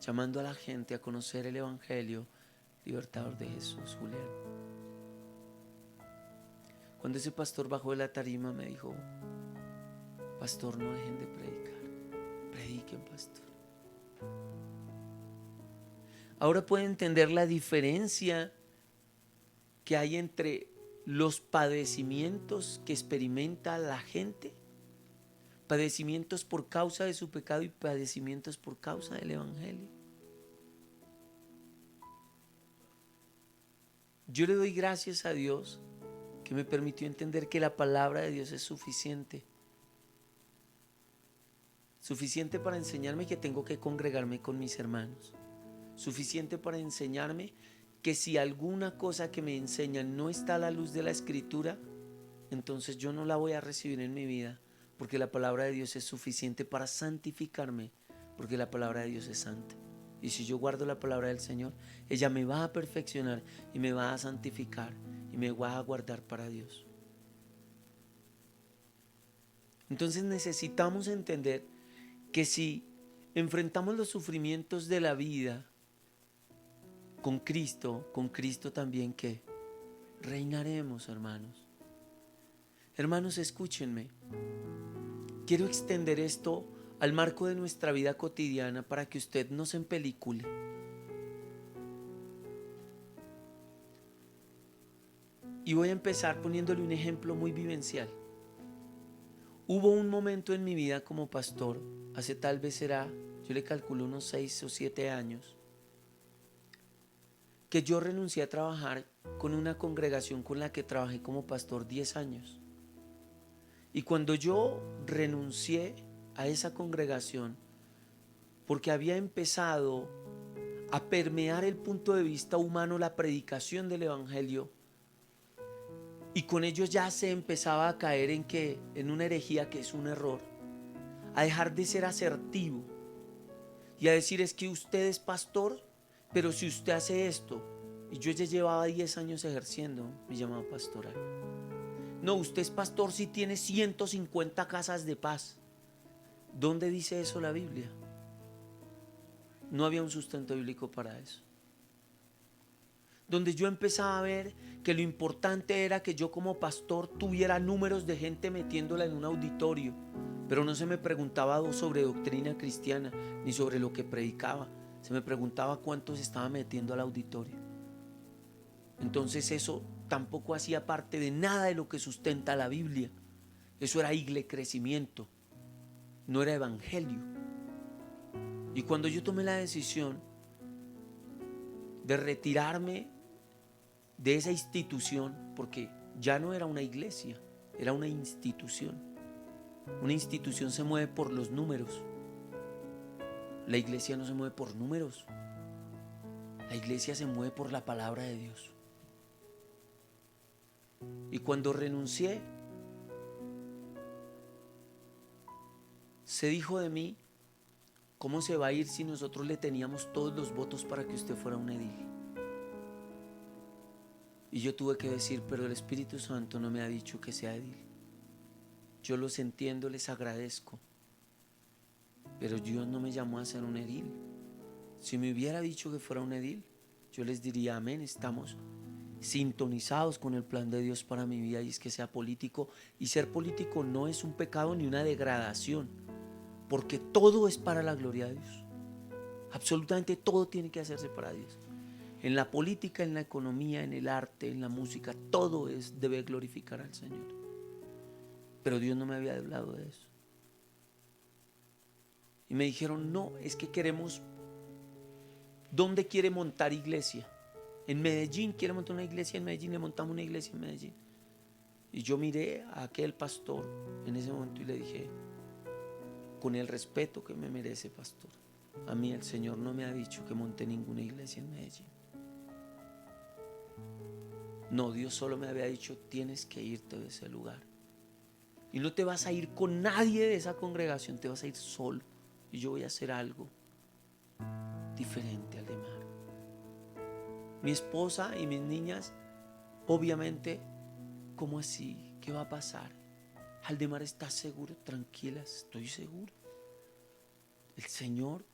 Llamando a la gente a conocer el evangelio libertador de Jesús, Julián. Cuando ese pastor bajó de la tarima me dijo: pastor, no dejen de predicar, prediquen, pastor. Ahora puede entender la diferencia que hay entre los padecimientos que experimenta la gente padecimientos por causa de su pecado y padecimientos por causa del evangelio. Yo le doy gracias a Dios que me permitió entender que la palabra de Dios es suficiente. Suficiente para enseñarme que tengo que congregarme con mis hermanos. Suficiente para enseñarme que si alguna cosa que me enseñan no está a la luz de la Escritura, entonces yo no la voy a recibir en mi vida, porque la palabra de Dios es suficiente para santificarme, porque la palabra de Dios es santa. Y si yo guardo la palabra del Señor, ella me va a perfeccionar y me va a santificar y me va a guardar para Dios. Entonces necesitamos entender que si enfrentamos los sufrimientos de la vida con Cristo también que reinaremos, hermanos. Hermanos, escúchenme. Quiero extender esto al marco de nuestra vida cotidiana para que usted no se empelicule. Y voy a empezar poniéndole un ejemplo muy vivencial. Hubo un momento en mi vida como pastor, hace tal vez será, yo le calculo unos 6 o 7 años, que yo renuncié a trabajar con una congregación con la que trabajé como pastor 10 años. Y cuando yo renuncié a esa congregación, porque había empezado a permear el punto de vista humano la predicación del evangelio, y con ellos ya se empezaba a caer en una herejía que es un error, a dejar de ser asertivo y a decir es que usted es pastor, pero si usted hace esto, y yo ya llevaba 10 años ejerciendo mi llamado pastoral. No, usted es pastor si tiene 150 casas de paz. ¿Dónde dice eso la Biblia? No había un sustento bíblico para eso. Donde yo empezaba a ver que lo importante era que yo como pastor tuviera números de gente metiéndola en un auditorio, pero no se me preguntaba sobre doctrina cristiana ni sobre lo que predicaba, se me preguntaba cuántos estaba metiendo al auditorio. Entonces eso tampoco hacía parte de nada de lo que sustenta la Biblia. Eso era crecimiento, no era evangelio. Y cuando yo tomé la decisión de retirarme de esa institución, porque ya no era una iglesia, era una institución. Una institución se mueve por los números. La iglesia no se mueve por números. La iglesia se mueve por la palabra de Dios. Y cuando renuncié, se dijo de mí, ¿cómo se va a ir si nosotros le teníamos todos los votos para que usted fuera un edil? Y yo tuve que decir, pero el Espíritu Santo no me ha dicho que sea edil. Yo los entiendo, les agradezco, pero Dios no me llamó a ser un edil. Si me hubiera dicho que fuera un edil, yo les diría amén, estamos sintonizados con el plan de Dios para mi vida, y es que sea político. Y ser político no es un pecado ni una degradación, porque todo es para la gloria de Dios. Absolutamente todo tiene que hacerse para Dios. En la política, en la economía, en el arte, en la música, todo debe glorificar al Señor. Pero Dios no me había hablado de eso. Y me dijeron, no, es que queremos. ¿Dónde quiere montar iglesia? En Medellín, quiere montar una iglesia en Medellín, le montamos una iglesia en Medellín. Y yo miré a aquel pastor en ese momento y le dije, con el respeto que me merece, pastor, a mí el Señor no me ha dicho que monte ninguna iglesia en Medellín. No, Dios solo me había dicho, tienes que irte de ese lugar. Y no te vas a ir con nadie de esa congregación, te vas a ir solo. Y yo voy a hacer algo diferente al demás. Mi esposa y mis niñas, obviamente, ¿cómo así? ¿Qué va a pasar? Aldemar, ¿estás seguro? Tranquila, estoy seguro. El Señor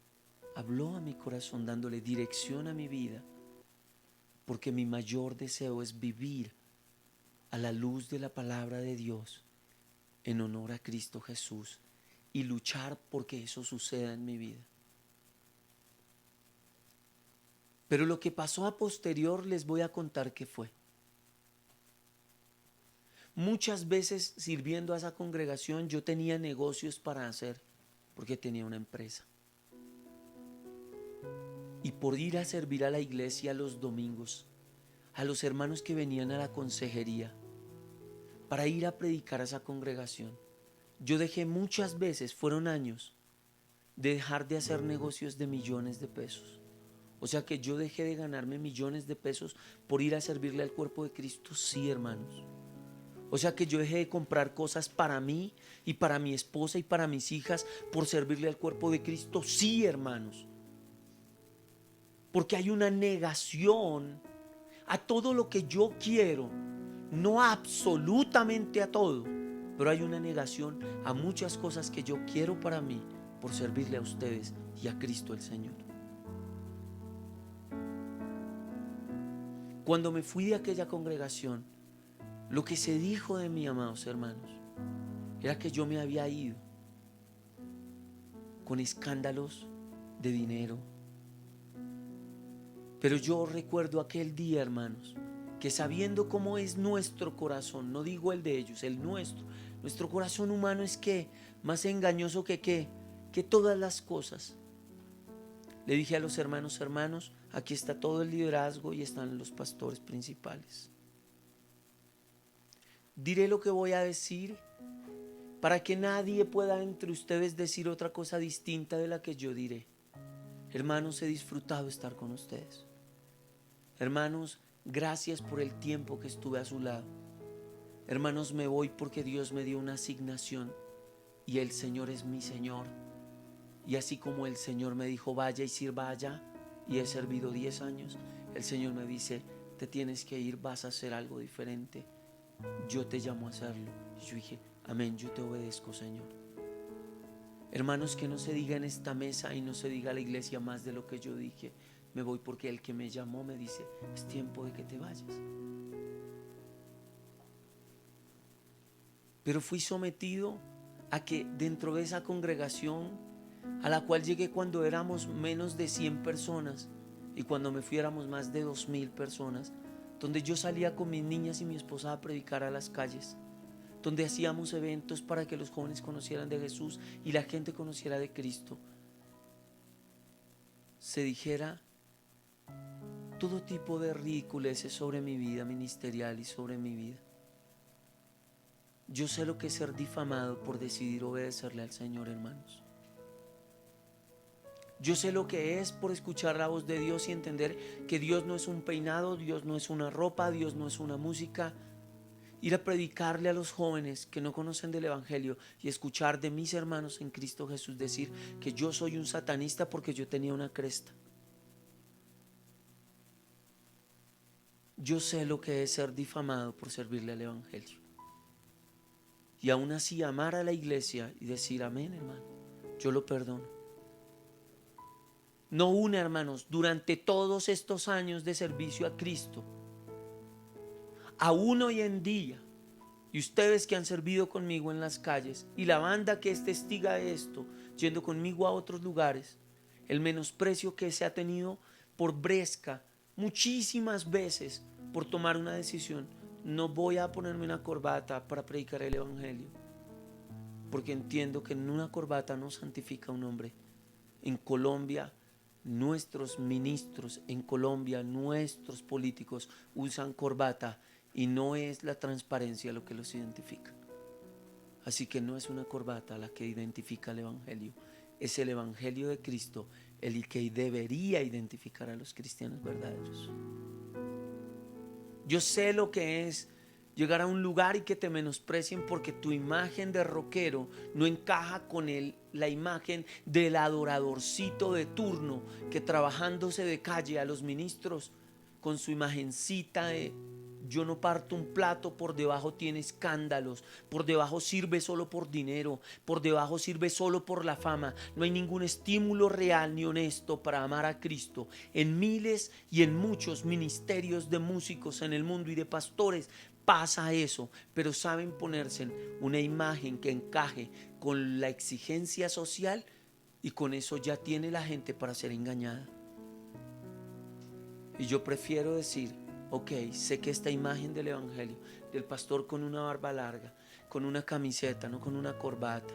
habló a mi corazón dándole dirección a mi vida, porque mi mayor deseo es vivir a la luz de la palabra de Dios en honor a Cristo Jesús y luchar porque eso suceda en mi vida. Pero lo que pasó a posterior les voy a contar qué fue. Muchas veces sirviendo a esa congregación yo tenía negocios para hacer porque tenía una empresa. Y por ir a servir a la iglesia los domingos, a los hermanos que venían a la consejería, para ir a predicar a esa congregación, yo dejé muchas veces, fueron años, de dejar de hacer negocios de millones de pesos. O sea que yo dejé de ganarme millones de pesos por ir a servirle al cuerpo de Cristo, sí, hermanos. O sea que yo dejé de comprar cosas para mí y para mi esposa y para mis hijas por servirle al cuerpo de Cristo, sí, hermanos. Porque hay una negación a todo lo que yo quiero, no absolutamente a todo, pero hay una negación a muchas cosas que yo quiero para mí por servirle a ustedes y a Cristo el Señor. Cuando me fui de aquella congregación, lo que se dijo de mí, amados hermanos, era que yo me había ido con escándalos de dinero. Pero yo recuerdo aquel día, hermanos, que sabiendo cómo es nuestro corazón, no digo el de ellos, el nuestro corazón humano es que más engañoso que todas las cosas. Le dije a los hermanos, aquí está todo el liderazgo y están los pastores principales. Diré lo que voy a decir para que nadie pueda entre ustedes decir otra cosa distinta de la que yo diré. Hermanos, he disfrutado estar con ustedes. Hermanos, gracias por el tiempo que estuve a su lado. Hermanos, me voy porque Dios me dio una asignación y el Señor es mi Señor. Y así como el Señor me dijo, vaya y sirva allá, y he servido 10 años, el Señor me dice, te tienes que ir, vas a hacer algo diferente. Yo te llamo a hacerlo. Y yo dije, amén, yo te obedezco, Señor. Hermanos, que no se diga en esta mesa y no se diga a la iglesia más de lo que yo dije. Me voy porque el que me llamó me dice, es tiempo de que te vayas. Pero fui sometido a que dentro de esa congregación, a la cual llegué cuando éramos menos de 100 personas y cuando me fui éramos más de 2000 personas, donde yo salía con mis niñas y mi esposa a predicar a las calles, donde hacíamos eventos para que los jóvenes conocieran de Jesús y la gente conociera de Cristo, se dijera todo tipo de ridiculeces sobre mi vida ministerial y sobre mi vida. Yo sé lo que es ser difamado por decidir obedecerle al Señor, hermanos. Yo sé lo que es por escuchar la voz de Dios y entender que Dios no es un peinado, Dios no es una ropa, Dios no es una música. Ir a predicarle a los jóvenes que no conocen del Evangelio y escuchar de mis hermanos en Cristo Jesús decir que yo soy un satanista porque yo tenía una cresta. Yo sé lo que es ser difamado por servirle al Evangelio. Y aún así amar a la iglesia y decir amén, hermano, yo lo perdono. No una, hermanos, durante todos estos años de servicio a Cristo, aún hoy en día, y ustedes que han servido conmigo en las calles, y la banda que es testiga de esto, yendo conmigo a otros lugares, el menosprecio que se ha tenido por Bresca muchísimas veces por tomar una decisión. No voy a ponerme una corbata para predicar el Evangelio, porque entiendo que en una corbata no santifica a un hombre. En Colombia, nuestros ministros, en Colombia, nuestros políticos usan corbata y no es la transparencia lo que los identifica. Así que no es una corbata la que identifica el Evangelio, es el Evangelio de Cristo el que debería identificar a los cristianos verdaderos. Yo sé lo que es llegar a un lugar y que te menosprecien porque tu imagen de rockero no encaja con la imagen del adoradorcito de turno que trabajándose de calle a los ministros con su imagencita de yo no parto un plato, por debajo tiene escándalos, por debajo sirve solo por dinero, por debajo sirve solo por la fama. No hay ningún estímulo real ni honesto para amar a Cristo. En miles y en muchos ministerios de músicos en el mundo y de pastores pasa eso, pero saben ponerse en una imagen que encaje con la exigencia social y con eso ya tiene la gente para ser engañada. Y yo prefiero decir, ok, sé que esta imagen del Evangelio del pastor con una barba larga, con una camiseta, no con una corbata,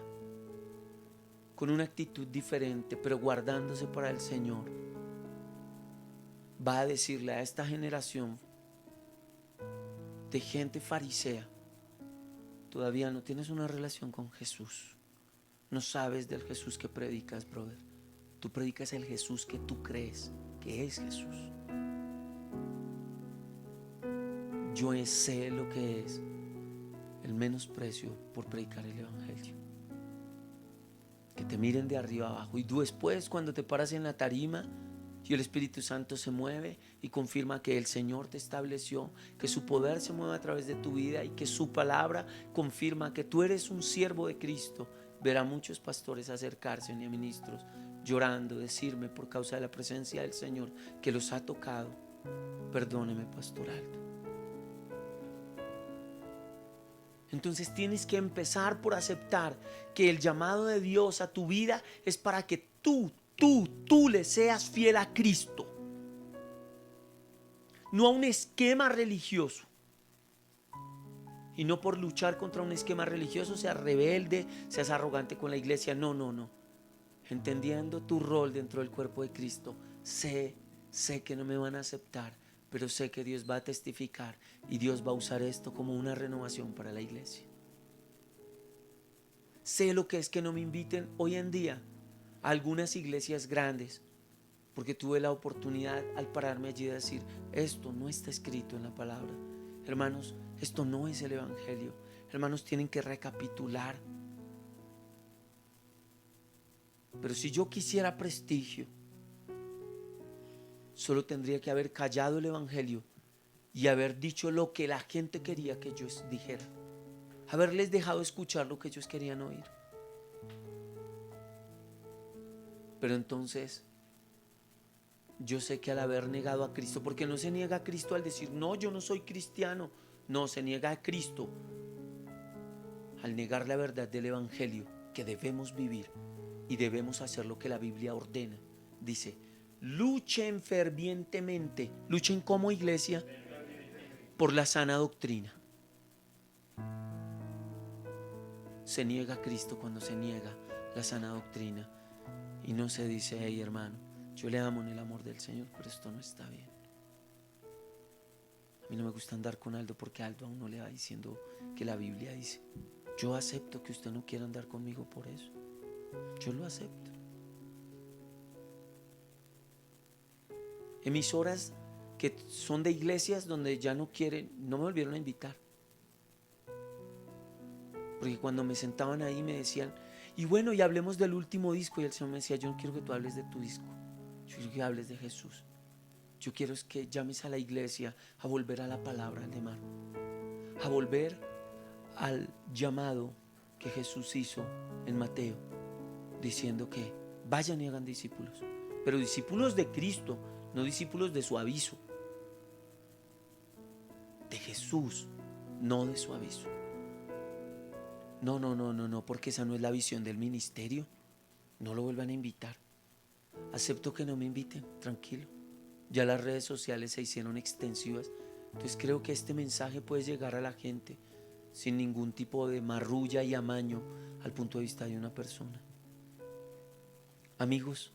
con una actitud diferente, pero guardándose para el Señor, va a decirle a esta generación de gente farisea: todavía no tienes una relación con Jesús, no sabes del Jesús que predicas, brother. Tú predicas el Jesús que tú crees que es Jesús. Yo sé lo que es el menosprecio por predicar el evangelio. Que te miren de arriba abajo, y tú después, cuando te paras en la tarima y el Espíritu Santo se mueve y confirma que el Señor te estableció, que su poder se mueve a través de tu vida y que su palabra confirma que tú eres un siervo de Cristo, ver a muchos pastores acercarse y a ministros llorando, decirme por causa de la presencia del Señor que los ha tocado: perdóneme, pastor Aldo. Entonces tienes que empezar por aceptar que el llamado de Dios a tu vida es para que tú le seas fiel a Cristo, no a un esquema religioso. Y no por luchar contra un esquema religioso seas rebelde, seas arrogante con la iglesia. No. Entendiendo tu rol dentro del cuerpo de Cristo, sé que no me van a aceptar, pero sé que Dios va a testificar y Dios va a usar esto como una renovación para la iglesia. Sé lo que es que no me inviten hoy en día a algunas iglesias grandes, porque tuve la oportunidad al pararme allí de decir: esto no está escrito en la palabra. Hermanos, esto no es el evangelio. Hermanos, tienen que recapitular. Pero si yo quisiera prestigio, solo tendría que haber callado el evangelio y haber dicho lo que la gente quería que yo dijera, haberles dejado escuchar lo que ellos querían oír. Pero entonces yo sé que al haber negado a Cristo, porque no se niega a Cristo al decir: no, yo no soy cristiano. No, se niega a Cristo al negar la verdad del evangelio, que debemos vivir y debemos hacer lo que la Biblia ordena. Dice: luchen fervientemente. ¿Luchen como iglesia? Por la sana doctrina. Se niega a Cristo cuando se niega la sana doctrina. Y no se dice: hey, hermano, yo le amo en el amor del Señor, pero esto no está bien. A mí no me gusta andar con Aldo porque Aldo a uno le va diciendo que la Biblia dice. Yo acepto que usted no quiera andar conmigo por eso. Yo lo acepto. Emisoras que son de iglesias donde ya no quieren, no me volvieron a invitar. Porque cuando me sentaban ahí me decían: y bueno, y hablemos del último disco. Y el Señor me decía: yo no quiero que tú hables de tu disco, yo quiero que hables de Jesús. Yo quiero es que llames a la iglesia a volver a la palabra de mar, a volver al llamado que Jesús hizo en Mateo, diciendo que vayan y hagan discípulos, pero discípulos de Cristo, no discípulos de su aviso, de Jesús, no de su aviso. No, porque esa no es la visión del ministerio. No lo vuelvan a invitar. Acepto que no me inviten, tranquilo. Ya las redes sociales se hicieron extensivas, entonces creo que este mensaje puede llegar a la gente sin ningún tipo de marrulla y amaño al punto de vista de una persona. Amigos,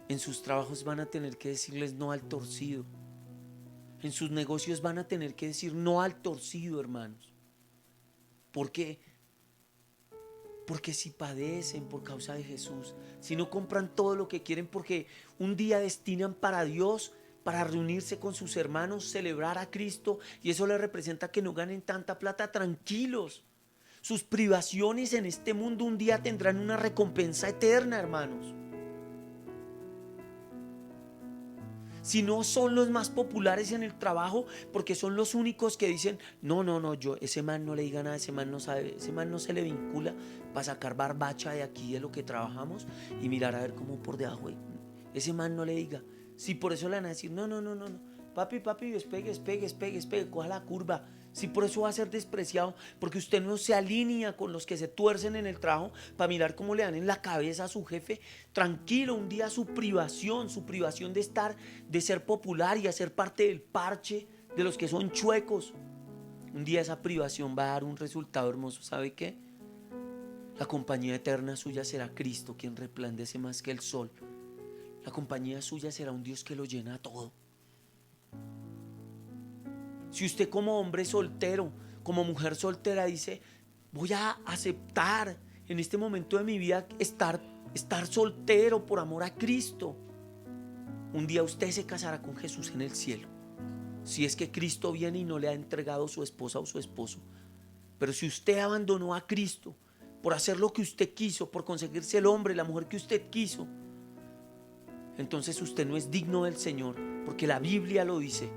en sus trabajos van a tener que decirles no al torcido. En sus negocios van a tener que decir no al torcido, hermanos. ¿Por qué? Porque si padecen por causa de Jesús, si no compran todo lo que quieren porque un día destinan para Dios, para reunirse con sus hermanos, celebrar a Cristo, y eso les representa que no ganen tanta plata, tranquilos. Sus privaciones en este mundo un día tendrán una recompensa eterna, hermanos. Si no son los más populares en el trabajo, porque son los únicos que dicen: no, yo, ese man no le diga nada, ese man no sabe, ese man no se le vincula para sacar barbacha de aquí de lo que trabajamos y mirar a ver cómo por debajo, ese man no le diga. Si por eso le van a decir: no, papi, despegue, coja la curva. Si por eso va a ser despreciado, porque usted no se alinea con los que se tuercen en el trabajo para mirar cómo le dan en la cabeza a su jefe, tranquilo, un día su privación de ser popular y hacer parte del parche de los que son chuecos, Un día esa privación va a dar un resultado hermoso. ¿Sabe qué? La compañía eterna suya será Cristo, quien resplandece más que el sol. La compañía suya será un Dios que lo llena todo. Si usted como hombre soltero, como mujer soltera dice, voy a aceptar en este momento de mi vida estar soltero por amor a Cristo, un día usted se casará con Jesús en el cielo. Si es que Cristo viene y no le ha entregado su esposa o su esposo. Pero si usted abandonó a Cristo por hacer lo que usted quiso, por conseguirse el hombre, la mujer que usted quiso, entonces usted no es digno del Señor, porque la Biblia lo dice.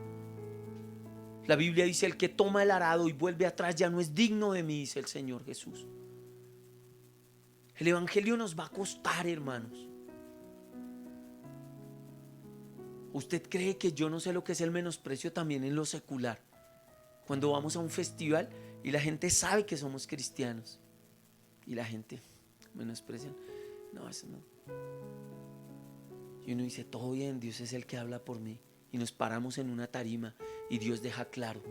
La Biblia dice: el que toma el arado y vuelve atrás ya no es digno de mí, dice el Señor Jesús. El evangelio nos va a costar, hermanos. ¿Usted cree que yo no sé lo que es el menosprecio también en lo secular? Cuando vamos a un festival y la gente sabe que somos cristianos y la gente menosprecia. No, eso no. Y uno dice: todo bien, Dios es el que habla por mí. Y nos paramos en una tarima y Dios deja claro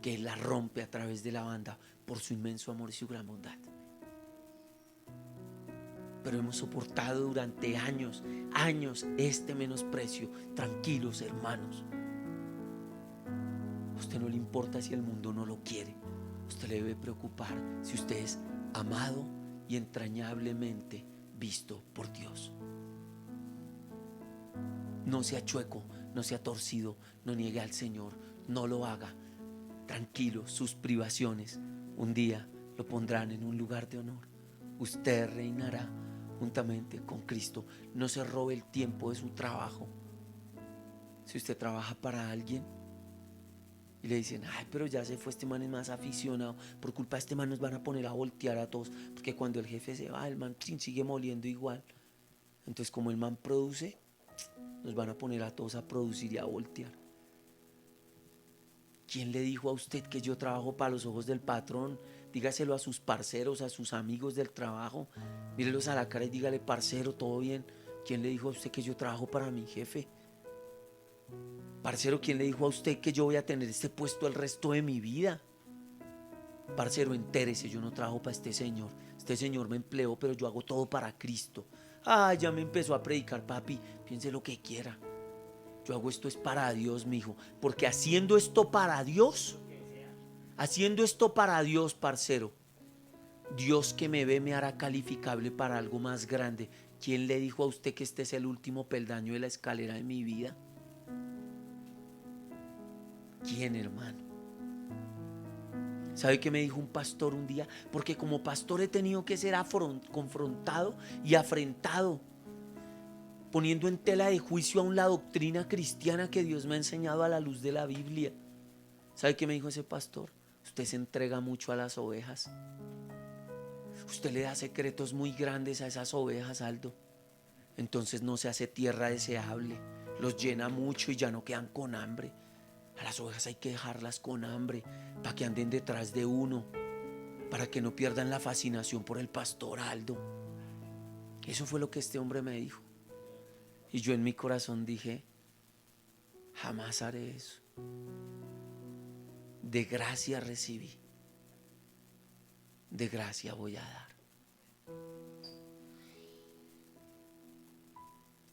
que Él la rompe a través de la banda por su inmenso amor y su gran bondad. Pero hemos soportado durante años este menosprecio. Tranquilos, hermanos. A usted no le importa si el mundo no lo quiere. Usted le debe preocupar si usted es amado y entrañablemente visto por Dios. No sea chueco, no sea torcido, no niegue al Señor, no lo haga. Tranquilo, sus privaciones un día lo pondrán en un lugar de honor. Usted reinará juntamente con Cristo. No se robe el tiempo de su trabajo. Si usted trabaja para alguien y le dicen: ay, pero ya se fue, este man es más aficionado, por culpa de este man nos van a poner a voltear a todos, porque cuando el jefe se va, el man sigue moliendo igual. Entonces, como el man produce, nos van a poner a todos a producir y a voltear. ¿Quién le dijo a usted que yo trabajo para los ojos del patrón? Dígaselo a sus parceros, a sus amigos del trabajo. Mírelos a la cara y dígale: parcero, ¿todo bien? ¿Quién le dijo a usted que yo trabajo para mi jefe? Parcero, ¿quién le dijo a usted que yo voy a tener este puesto el resto de mi vida? Parcero, entérese, yo no trabajo para este señor. Este señor me empleó, pero yo hago todo para Cristo. Ah, ya me empezó a predicar, papi. Piense lo que quiera. Yo hago esto es para Dios, mijo. Porque haciendo esto para Dios, parcero, Dios que me ve me hará calificable para algo más grande. ¿Quién le dijo a usted que este es el último peldaño de la escalera de mi vida? ¿Quién, hermano? ¿Sabe qué me dijo un pastor un día? Porque como pastor he tenido que ser confrontado y afrentado, poniendo en tela de juicio aún la doctrina cristiana que Dios me ha enseñado a la luz de la Biblia. ¿Sabe qué me dijo ese pastor? Usted se entrega mucho a las ovejas. Usted le da secretos muy grandes a esas ovejas, Aldo. Entonces no se hace tierra deseable. Los llena mucho y ya no quedan con hambre. A las ovejas hay que dejarlas con hambre para que anden detrás de uno, para que no pierdan la fascinación por el pastor, Aldo. Eso fue lo que este hombre me dijo. Y yo en mi corazón dije: jamás haré eso. De gracia recibí, de gracia voy a dar.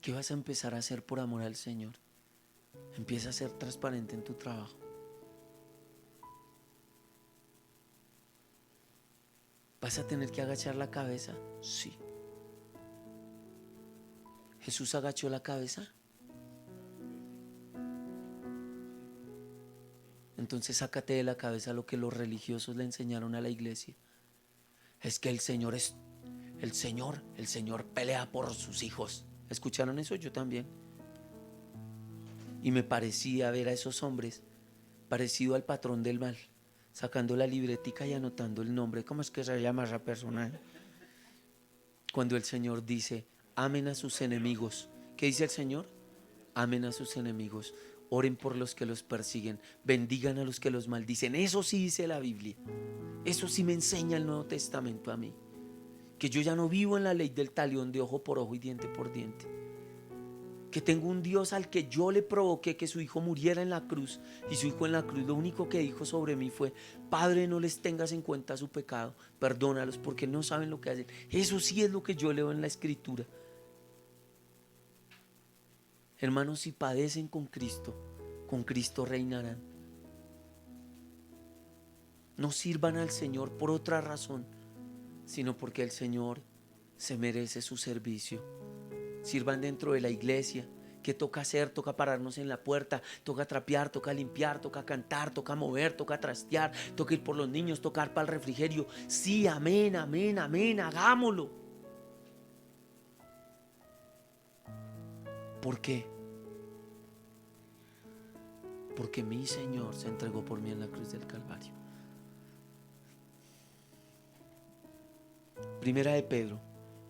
¿Qué vas a empezar a hacer por amor al Señor? Empieza a ser transparente en tu trabajo. ¿Vas a tener que agachar la cabeza? Sí. ¿Jesús agachó la cabeza? Entonces sácate de la cabeza lo que los religiosos le enseñaron a la iglesia. Es que el Señor pelea por sus hijos. ¿Escucharon eso? Yo también. Y me parecía ver a esos hombres parecido al patrón del mal, sacando la libretica y anotando el nombre. ¿Cómo es que se llama esa persona? Cuando el Señor dice: amen a sus enemigos. ¿Qué dice el Señor? Amen a sus enemigos. Oren por los que los persiguen. Bendigan a los que los maldicen. Eso sí dice la Biblia. Eso sí me enseña el Nuevo Testamento a mí. Que yo ya no vivo en la ley del talión de ojo por ojo y diente por diente. que tengo un Dios al que yo le provoqué que su hijo muriera en la cruz, y su hijo en la cruz lo único que dijo sobre mí fue: Padre, no les tengas en cuenta su pecado, perdónalos porque no saben lo que hacen. Eso sí es lo que yo leo en la Escritura. Hermanos, si padecen con Cristo reinarán. No sirvan al Señor por otra razón, sino porque el Señor se merece su servicio. Sirvan dentro de la iglesia. ¿Qué toca hacer? Toca pararnos en la puerta, toca trapear, toca limpiar, toca cantar, toca mover, toca trastear, toca ir por los niños, tocar para el refrigerio. Sí, amén, amén, amén, hagámoslo. ¿Por qué? Porque mi Señor se entregó por mí en la cruz del Calvario. Primera de Pedro.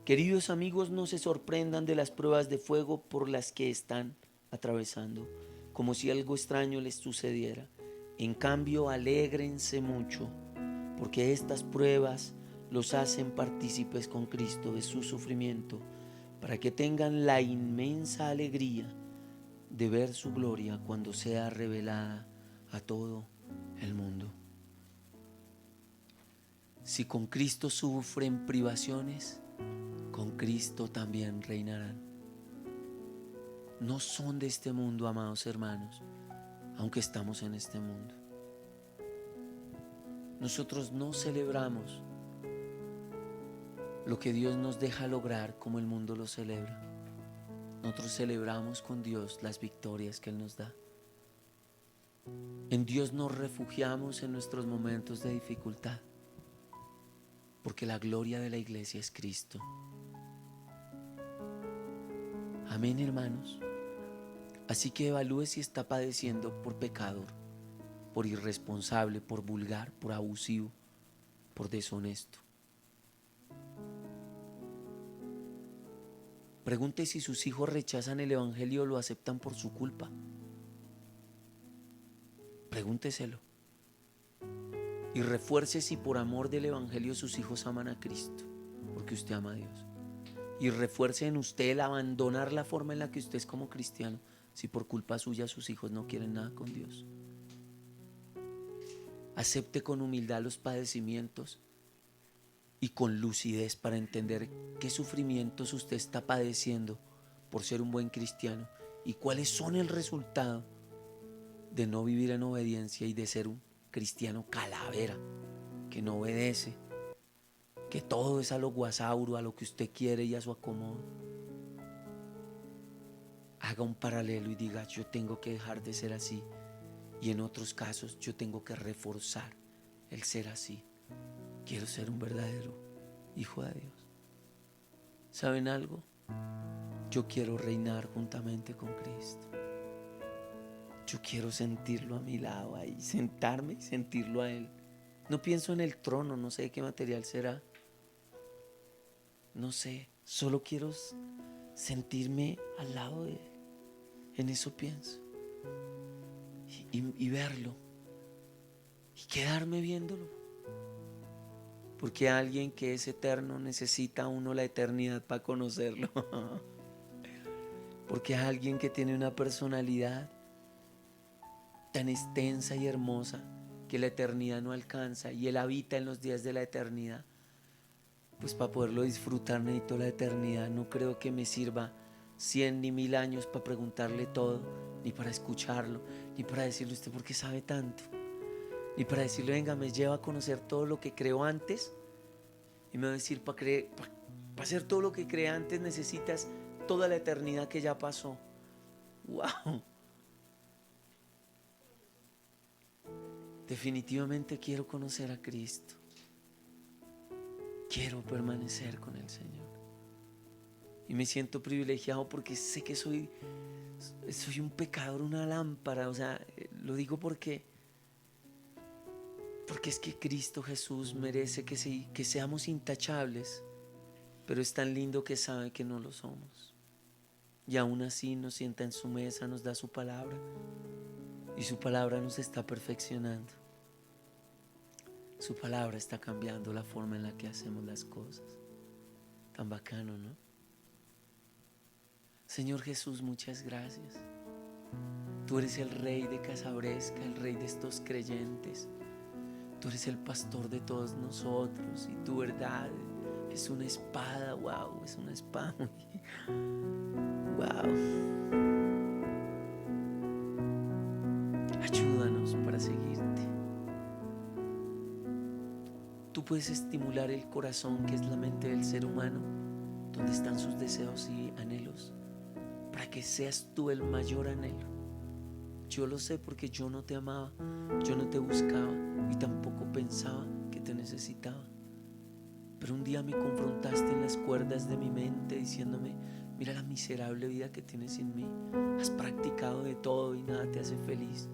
Queridos amigos, no se sorprendan de las pruebas de fuego por las que están atravesando, como si algo extraño les sucediera. En cambio, alégrense mucho, porque estas pruebas los hacen partícipes con Cristo de su sufrimiento, para que tengan la inmensa alegría de ver su gloria cuando sea revelada a todo el mundo. Si con Cristo sufren privaciones, con Cristo también reinarán. No son de este mundo, amados hermanos, aunque estamos en este mundo. Nosotros no celebramos lo que Dios nos deja lograr como el mundo lo celebra. Nosotros celebramos con Dios las victorias que Él nos da. En Dios nos refugiamos en nuestros momentos de dificultad, porque la gloria de la iglesia es Cristo. Amén, hermanos. Así que evalúe si está padeciendo por pecador, por irresponsable, por vulgar, por abusivo, por deshonesto. Pregunte si sus hijos rechazan el evangelio o lo aceptan por su culpa. Pregúnteselo. Y refuerce si por amor del evangelio sus hijos aman a Cristo, porque usted ama a Dios. Y refuerce en usted el abandonar la forma en la que usted es como cristiano, si por culpa suya sus hijos no quieren nada con Dios. Acepte con humildad los padecimientos y con lucidez para entender qué sufrimientos usted está padeciendo por ser un buen cristiano y cuáles son el resultado de no vivir en obediencia y de ser un cristiano calavera que no obedece, que todo es a lo guasauro, a lo que usted quiere y a su acomodo. Haga un paralelo y diga: yo tengo que dejar de ser así, y en otros casos yo tengo que reforzar el ser así. Quiero ser un verdadero hijo de Dios. ¿Saben algo? Yo quiero reinar juntamente con Cristo. Yo quiero sentirlo a mi lado ahí, sentarme y sentirlo a Él. No pienso en el trono, no sé de qué material será. No sé, solo quiero sentirme al lado de Él. En eso pienso. Y verlo. Y quedarme viéndolo. Porque alguien que es eterno necesita uno la eternidad para conocerlo. Porque alguien que tiene una personalidad tan extensa y hermosa que la eternidad no alcanza y Él habita en los días de la eternidad, pues para poderlo disfrutar necesito la eternidad. No creo que me sirva 100 ni 1000 años para preguntarle todo, ni para escucharlo, ni para decirle: usted por qué sabe tanto, ni para decirle: venga, me lleva a conocer todo lo que creó antes. Y me va a decir: para hacer todo lo que creé antes necesitas toda la eternidad que ya pasó. ¡Wow! Definitivamente quiero conocer a Cristo. Quiero permanecer con el Señor. Y me siento privilegiado porque sé que soy un pecador, una lámpara. O sea, lo digo porque es que Cristo Jesús merece que seamos intachables. Pero es tan lindo que sabe que no lo somos. Y aún así nos sienta en su mesa, nos da su palabra. Y su palabra nos está perfeccionando. Su palabra está cambiando la forma en la que hacemos las cosas. Tan bacano, ¿no? Señor Jesús, muchas gracias. Tú eres el Rey de Casabresca, el Rey de estos creyentes. Tú eres el pastor de todos nosotros y tu verdad es una espada, wow, es una espada. Wow. Ayúdanos para seguirte. Tú puedes estimular el corazón, que es la mente del ser humano, donde están sus deseos y anhelos, para que seas tú el mayor anhelo. Yo lo sé porque yo no te amaba, yo no te buscaba y tampoco pensaba que te necesitaba. Pero un día me confrontaste en las cuerdas de mi mente diciéndome: mira la miserable vida que tienes sin mí. Has practicado de todo y nada te hace feliz.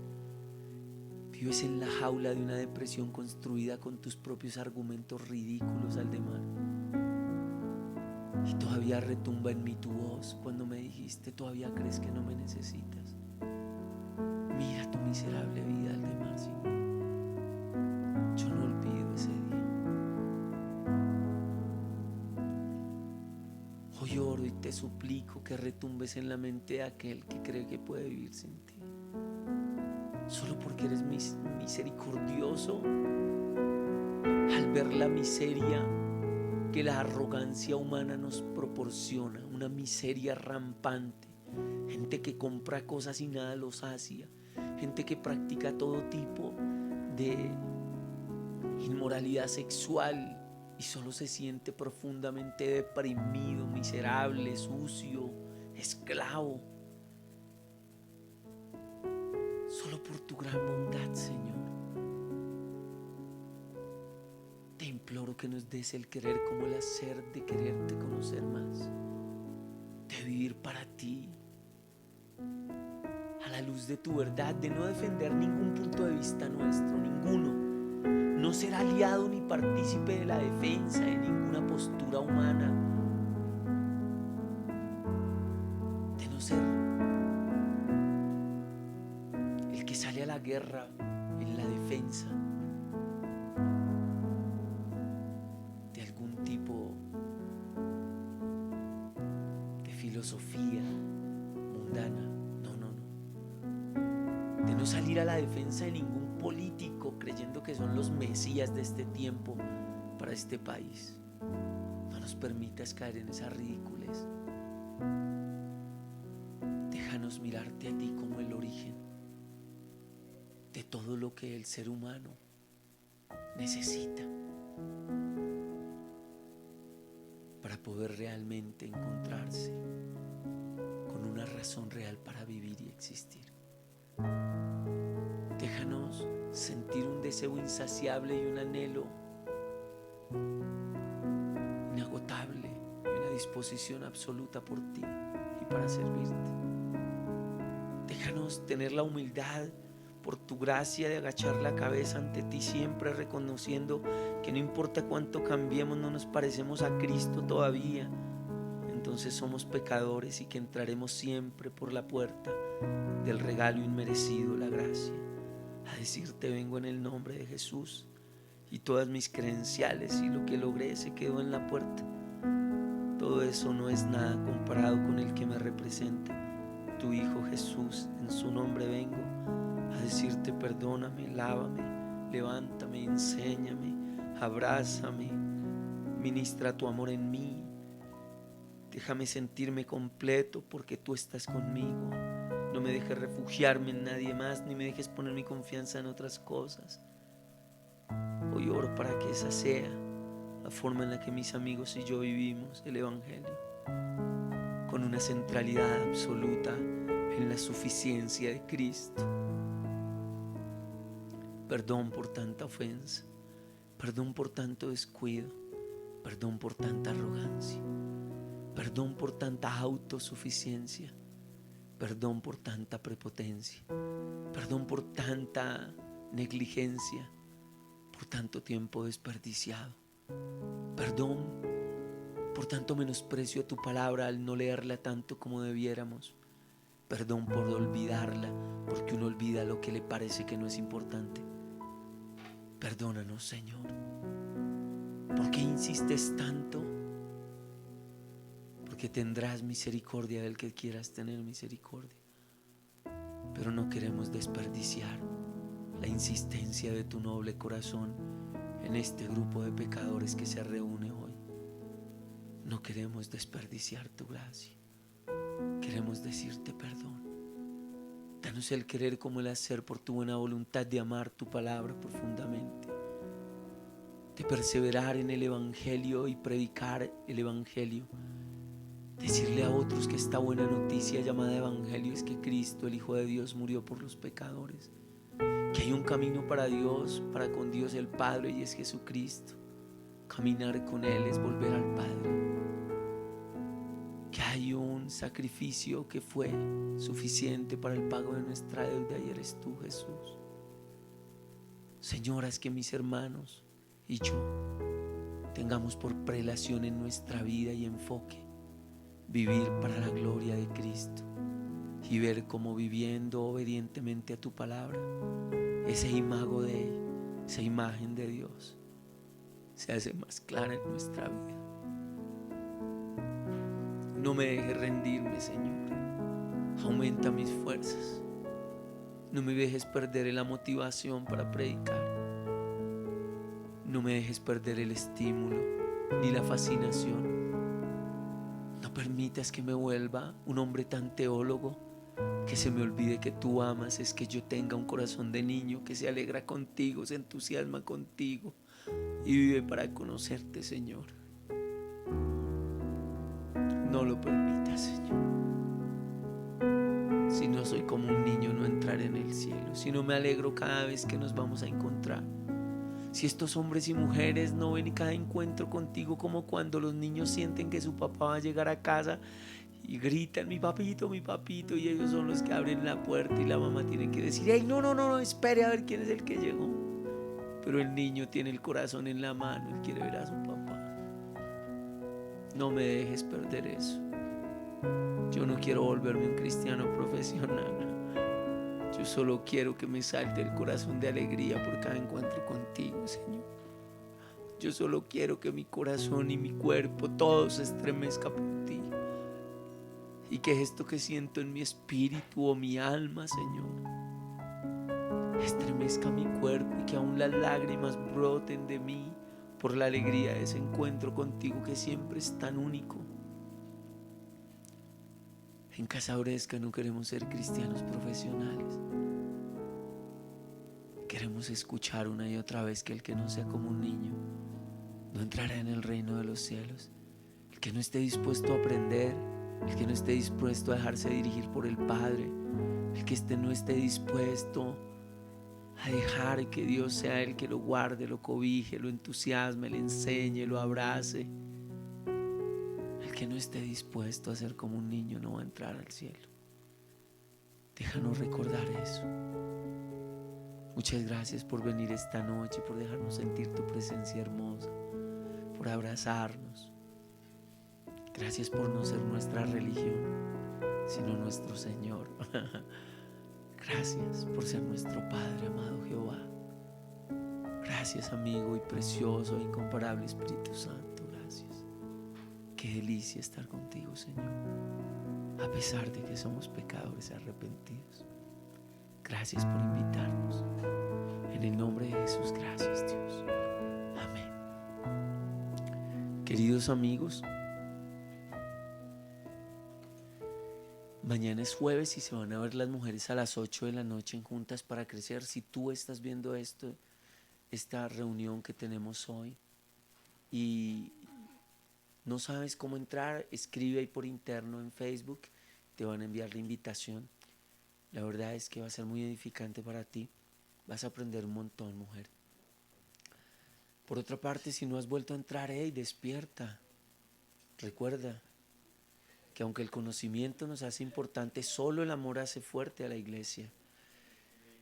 Vives en la jaula de una depresión construida con tus propios argumentos ridículos al demás. Y todavía retumba en mí tu voz cuando me dijiste: todavía crees que no me necesitas. Mira tu miserable vida al demás sin mí. Yo no olvido ese día. Hoy oro y te suplico que retumbes en la mente de aquel que cree que puede vivir sin ti. Solo porque eres misericordioso, al ver la miseria que la arrogancia humana nos proporciona, una miseria rampante, gente que compra cosas y nada los sacia, gente que practica todo tipo de inmoralidad sexual y solo se siente profundamente deprimido, miserable, sucio, esclavo. Solo por tu gran bondad, Señor, te imploro que nos des el querer como el hacer, de quererte conocer más, de vivir para ti, a la luz de tu verdad, de no defender ningún punto de vista nuestro, ninguno, no ser aliado ni partícipe de la defensa de ninguna postura humana, de no ser el que sale a la guerra en la defensa de algún tipo de filosofía mundana. De no salir a la defensa de ningún político creyendo que son los mesías de este tiempo para este país. No nos permitas caer en esa ridiculez. Déjanos mirarte a ti como el origen de todo lo que el ser humano necesita para poder realmente encontrarse con una razón real para vivir y existir. Déjanos sentir un deseo insaciable y un anhelo inagotable y una disposición absoluta por ti y para servirte. Déjanos tener la humildad por tu gracia de agachar la cabeza ante ti siempre, reconociendo que no importa cuánto cambiemos, no nos parecemos a Cristo todavía. Entonces somos pecadores y que entraremos siempre por la puerta del regalo inmerecido, la gracia, a decirte: vengo en el nombre de Jesús, y todas mis credenciales y lo que logré se quedó en la puerta. Todo eso no es nada comparado con el que me representa, tu Hijo Jesús. En su nombre vengo a decirte: perdóname, lávame, levántame, enséñame, abrázame, ministra tu amor en mí. Déjame sentirme completo porque tú estás conmigo. No me dejes refugiarme en nadie más, ni me dejes poner mi confianza en otras cosas. Hoy oro para que esa sea la forma en la que mis amigos y yo vivimos el Evangelio, con una centralidad absoluta en la suficiencia de Cristo. Perdón por tanta ofensa, perdón por tanto descuido, perdón por tanta arrogancia, perdón por tanta autosuficiencia, perdón por tanta prepotencia, perdón por tanta negligencia, por tanto tiempo desperdiciado, perdón por tanto menosprecio a tu palabra al no leerla tanto como debiéramos, perdón por olvidarla, porque uno olvida lo que le parece que no es importante. Perdónanos, Señor. ¿Por qué insistes tanto? porque tendrás misericordia del que quieras tener misericordia. Pero no queremos desperdiciar la insistencia de tu noble corazón en este grupo de pecadores que se reúne hoy. No queremos desperdiciar tu gracia. Queremos decirte perdón. Danos el querer como el hacer por tu buena voluntad de amar tu palabra profundamente, de perseverar en el Evangelio y predicar el Evangelio. Decirle a otros que esta buena noticia llamada Evangelio es que Cristo, el Hijo de Dios, murió por los pecadores, que hay un camino para Dios, para con Dios el Padre, y es Jesucristo. Caminar con Él es volver al Padre. Que hay un sacrificio que fue suficiente para el pago de nuestra deuda y eres tú, Jesús. Señor, haz que mis hermanos y yo tengamos por prelación en nuestra vida y enfoque vivir para la gloria de Cristo y ver cómo viviendo obedientemente a tu palabra, esa imagen de Dios se hace más clara en nuestra vida. No me dejes rendirme, Señor. Aumenta mis fuerzas. No me dejes perder la motivación para predicar. No me dejes perder el estímulo ni la fascinación. No permitas que me vuelva un hombre tan teólogo que se me olvide que tú amas. Es que yo tenga un corazón de niño que se alegra contigo, se entusiasma contigo y vive para conocerte, Señor. No lo permitas, Señor. Si no soy como un niño, no entraré en el cielo. Si no me alegro cada vez que nos vamos a encontrar. Si estos hombres y mujeres no ven cada encuentro contigo como cuando los niños sienten que su papá va a llegar a casa y gritan mi papito, y ellos son los que abren la puerta y la mamá tiene que decir, hey, no, espere a ver quién es el que llegó. Pero el niño tiene el corazón en la mano y quiere ver a su papá. No me dejes perder eso. Yo no quiero volverme un cristiano profesional. Yo solo quiero que me salte el corazón de alegría por cada encuentro contigo, Señor. Yo solo quiero que mi corazón y mi cuerpo todo se estremezca por ti. Y que esto que siento en mi espíritu o mi alma, Señor, estremezca mi cuerpo y que aún las lágrimas broten de mí por la alegría de ese encuentro contigo que siempre es tan único. En Casa Bresca no queremos ser cristianos profesionales. Queremos escuchar una y otra vez que el que no sea como un niño no entrará en el reino de los cielos. El que no esté dispuesto a aprender, el que no esté dispuesto a dejarse dirigir por el Padre, el que no esté dispuesto a dejar que Dios sea el que lo guarde, lo cobije, lo entusiasme, le enseñe, lo abrace. El que no esté dispuesto a ser como un niño no va a entrar al cielo. Déjanos recordar eso. Muchas gracias por venir esta noche, por dejarnos sentir tu presencia hermosa, por abrazarnos. Gracias por no ser nuestra religión, sino nuestro Señor. Gracias por ser nuestro Padre, amado Jehová. Gracias, amigo y precioso e incomparable Espíritu Santo. Gracias. Qué delicia estar contigo, Señor, a pesar de que somos pecadores arrepentidos. Gracias por invitarnos. En el nombre de Jesús, gracias, Dios. Amén. Queridos amigos, mañana es jueves y se van a ver las mujeres a las 8 de la noche en Juntas para Crecer. Si tú estás viendo esta reunión que tenemos hoy y no sabes cómo entrar, escribe ahí por interno en Facebook, te van a enviar la invitación. La verdad es que va a ser muy edificante para ti. Vas a aprender un montón, mujer. Por otra parte, si no has vuelto a entrar, despierta. Recuerda que aunque el conocimiento nos hace importante, solo el amor hace fuerte a la iglesia.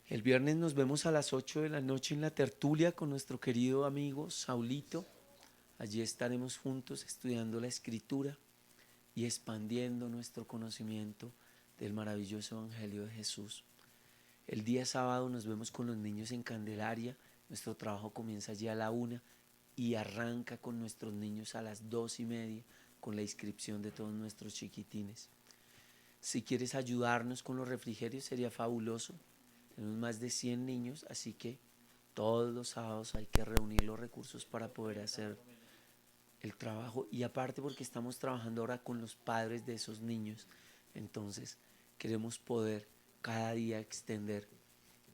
El viernes nos vemos a las 8 de la noche en la tertulia con nuestro querido amigo Saulito. Allí estaremos juntos estudiando la Escritura y expandiendo nuestro conocimiento del maravilloso Evangelio de Jesús. El día sábado nos vemos con los niños en Candelaria. Nuestro trabajo comienza allí a la 1 y arranca con nuestros niños a las 2:30 con la inscripción de todos nuestros chiquitines. Si quieres ayudarnos con los refrigerios sería fabuloso. Tenemos más de 100 niños, así que todos los sábados hay que reunir los recursos para poder hacer el trabajo. Y aparte porque estamos trabajando ahora con los padres de esos niños, entonces queremos poder cada día extender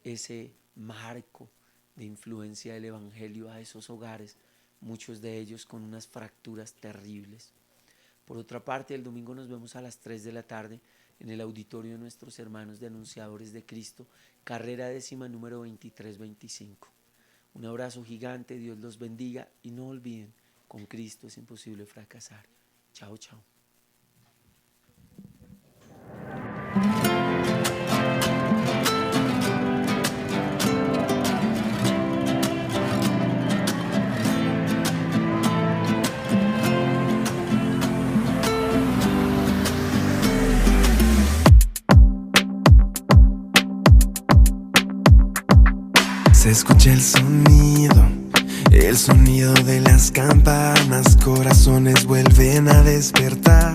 ese marco de influencia del Evangelio a esos hogares, muchos de ellos con unas fracturas terribles. Por otra parte, el domingo nos vemos a las 3 de la tarde en el auditorio de nuestros hermanos de Anunciadores de Cristo, carrera 10ª, número 2325. Un abrazo gigante, Dios los bendiga y no olviden, con Cristo es imposible fracasar. Chao, chao. Se escucha el sonido de las campanas, corazones vuelven a despertar.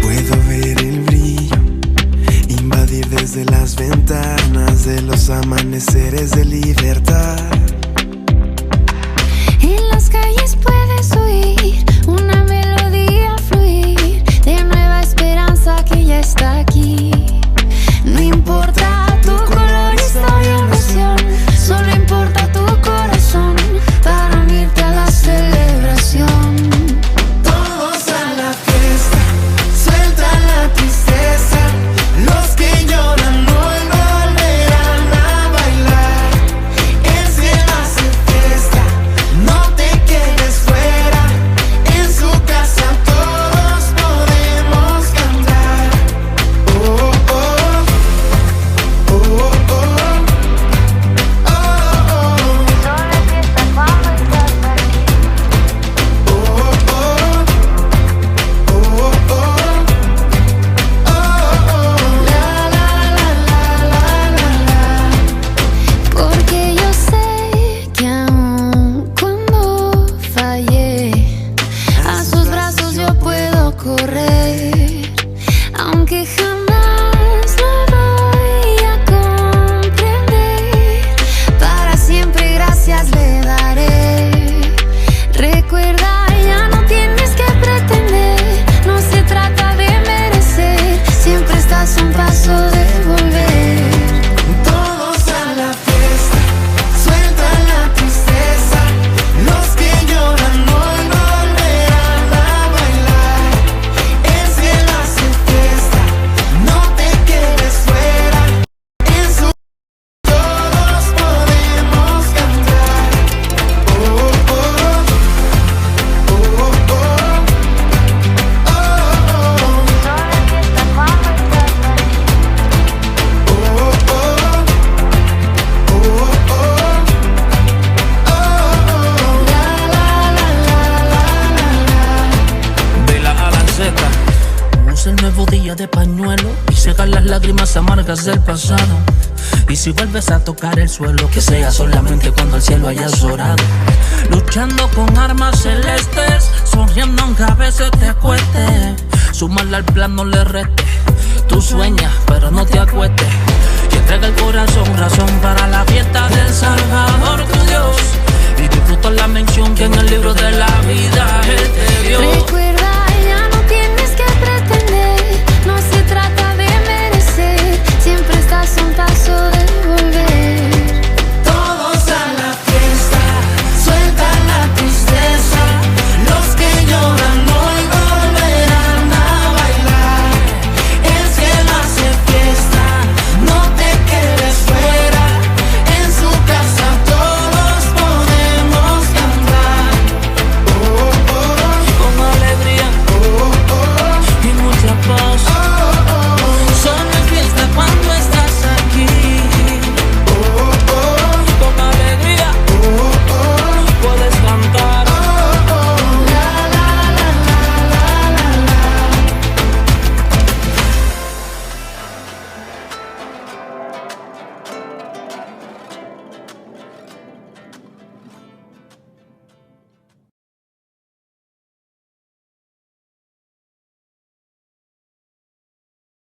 Puedo ver el brillo invadir desde las ventanas de los amaneceres de libertad. En las calles puedes oír una melodía fluir de nueva esperanza que ya está aquí. No importa tu color, historia o nación, solo importa tu corazón para unirte a la celebración. Todos a la fiesta, suelta la tristeza. Los que lloran hoy volverán a bailar. El cielo hace fiesta, no te quedes fuera. En su casa todos podemos cantar. Oh, oh, oh, oh, oh, oh, oh. Porque yo sé que aun cuando fallé, a sus brazos yo puedo correr. Aunque jamás lo voy a comprender, para siempre gracias le daré. Recuerda, ya no tienes que pretender, no se trata de merecer, siempre estás a un paso de volver. Todos a la fiesta, suelta la tristeza. Los que lloran hoy volverán a bailar. El cielo hace fiesta, no te quedes fuera. En su todos podemos cantar. Oh, oh, oh, oh, oh, oh, oh. De la A a la Z, usa el nuevo día de pañuelo y seca las lágrimas amargas del pasado. Y si vuelves a tocar el suelo, que sea solamente cuando al cielo hayas orado. Luchando con armas celestes, sonriendo aunque a veces te cueste. Súmale al plan, no le reste. Tú sueñas, pero no te acuestes. Y entrega el corazón, razón para la fiesta del salón.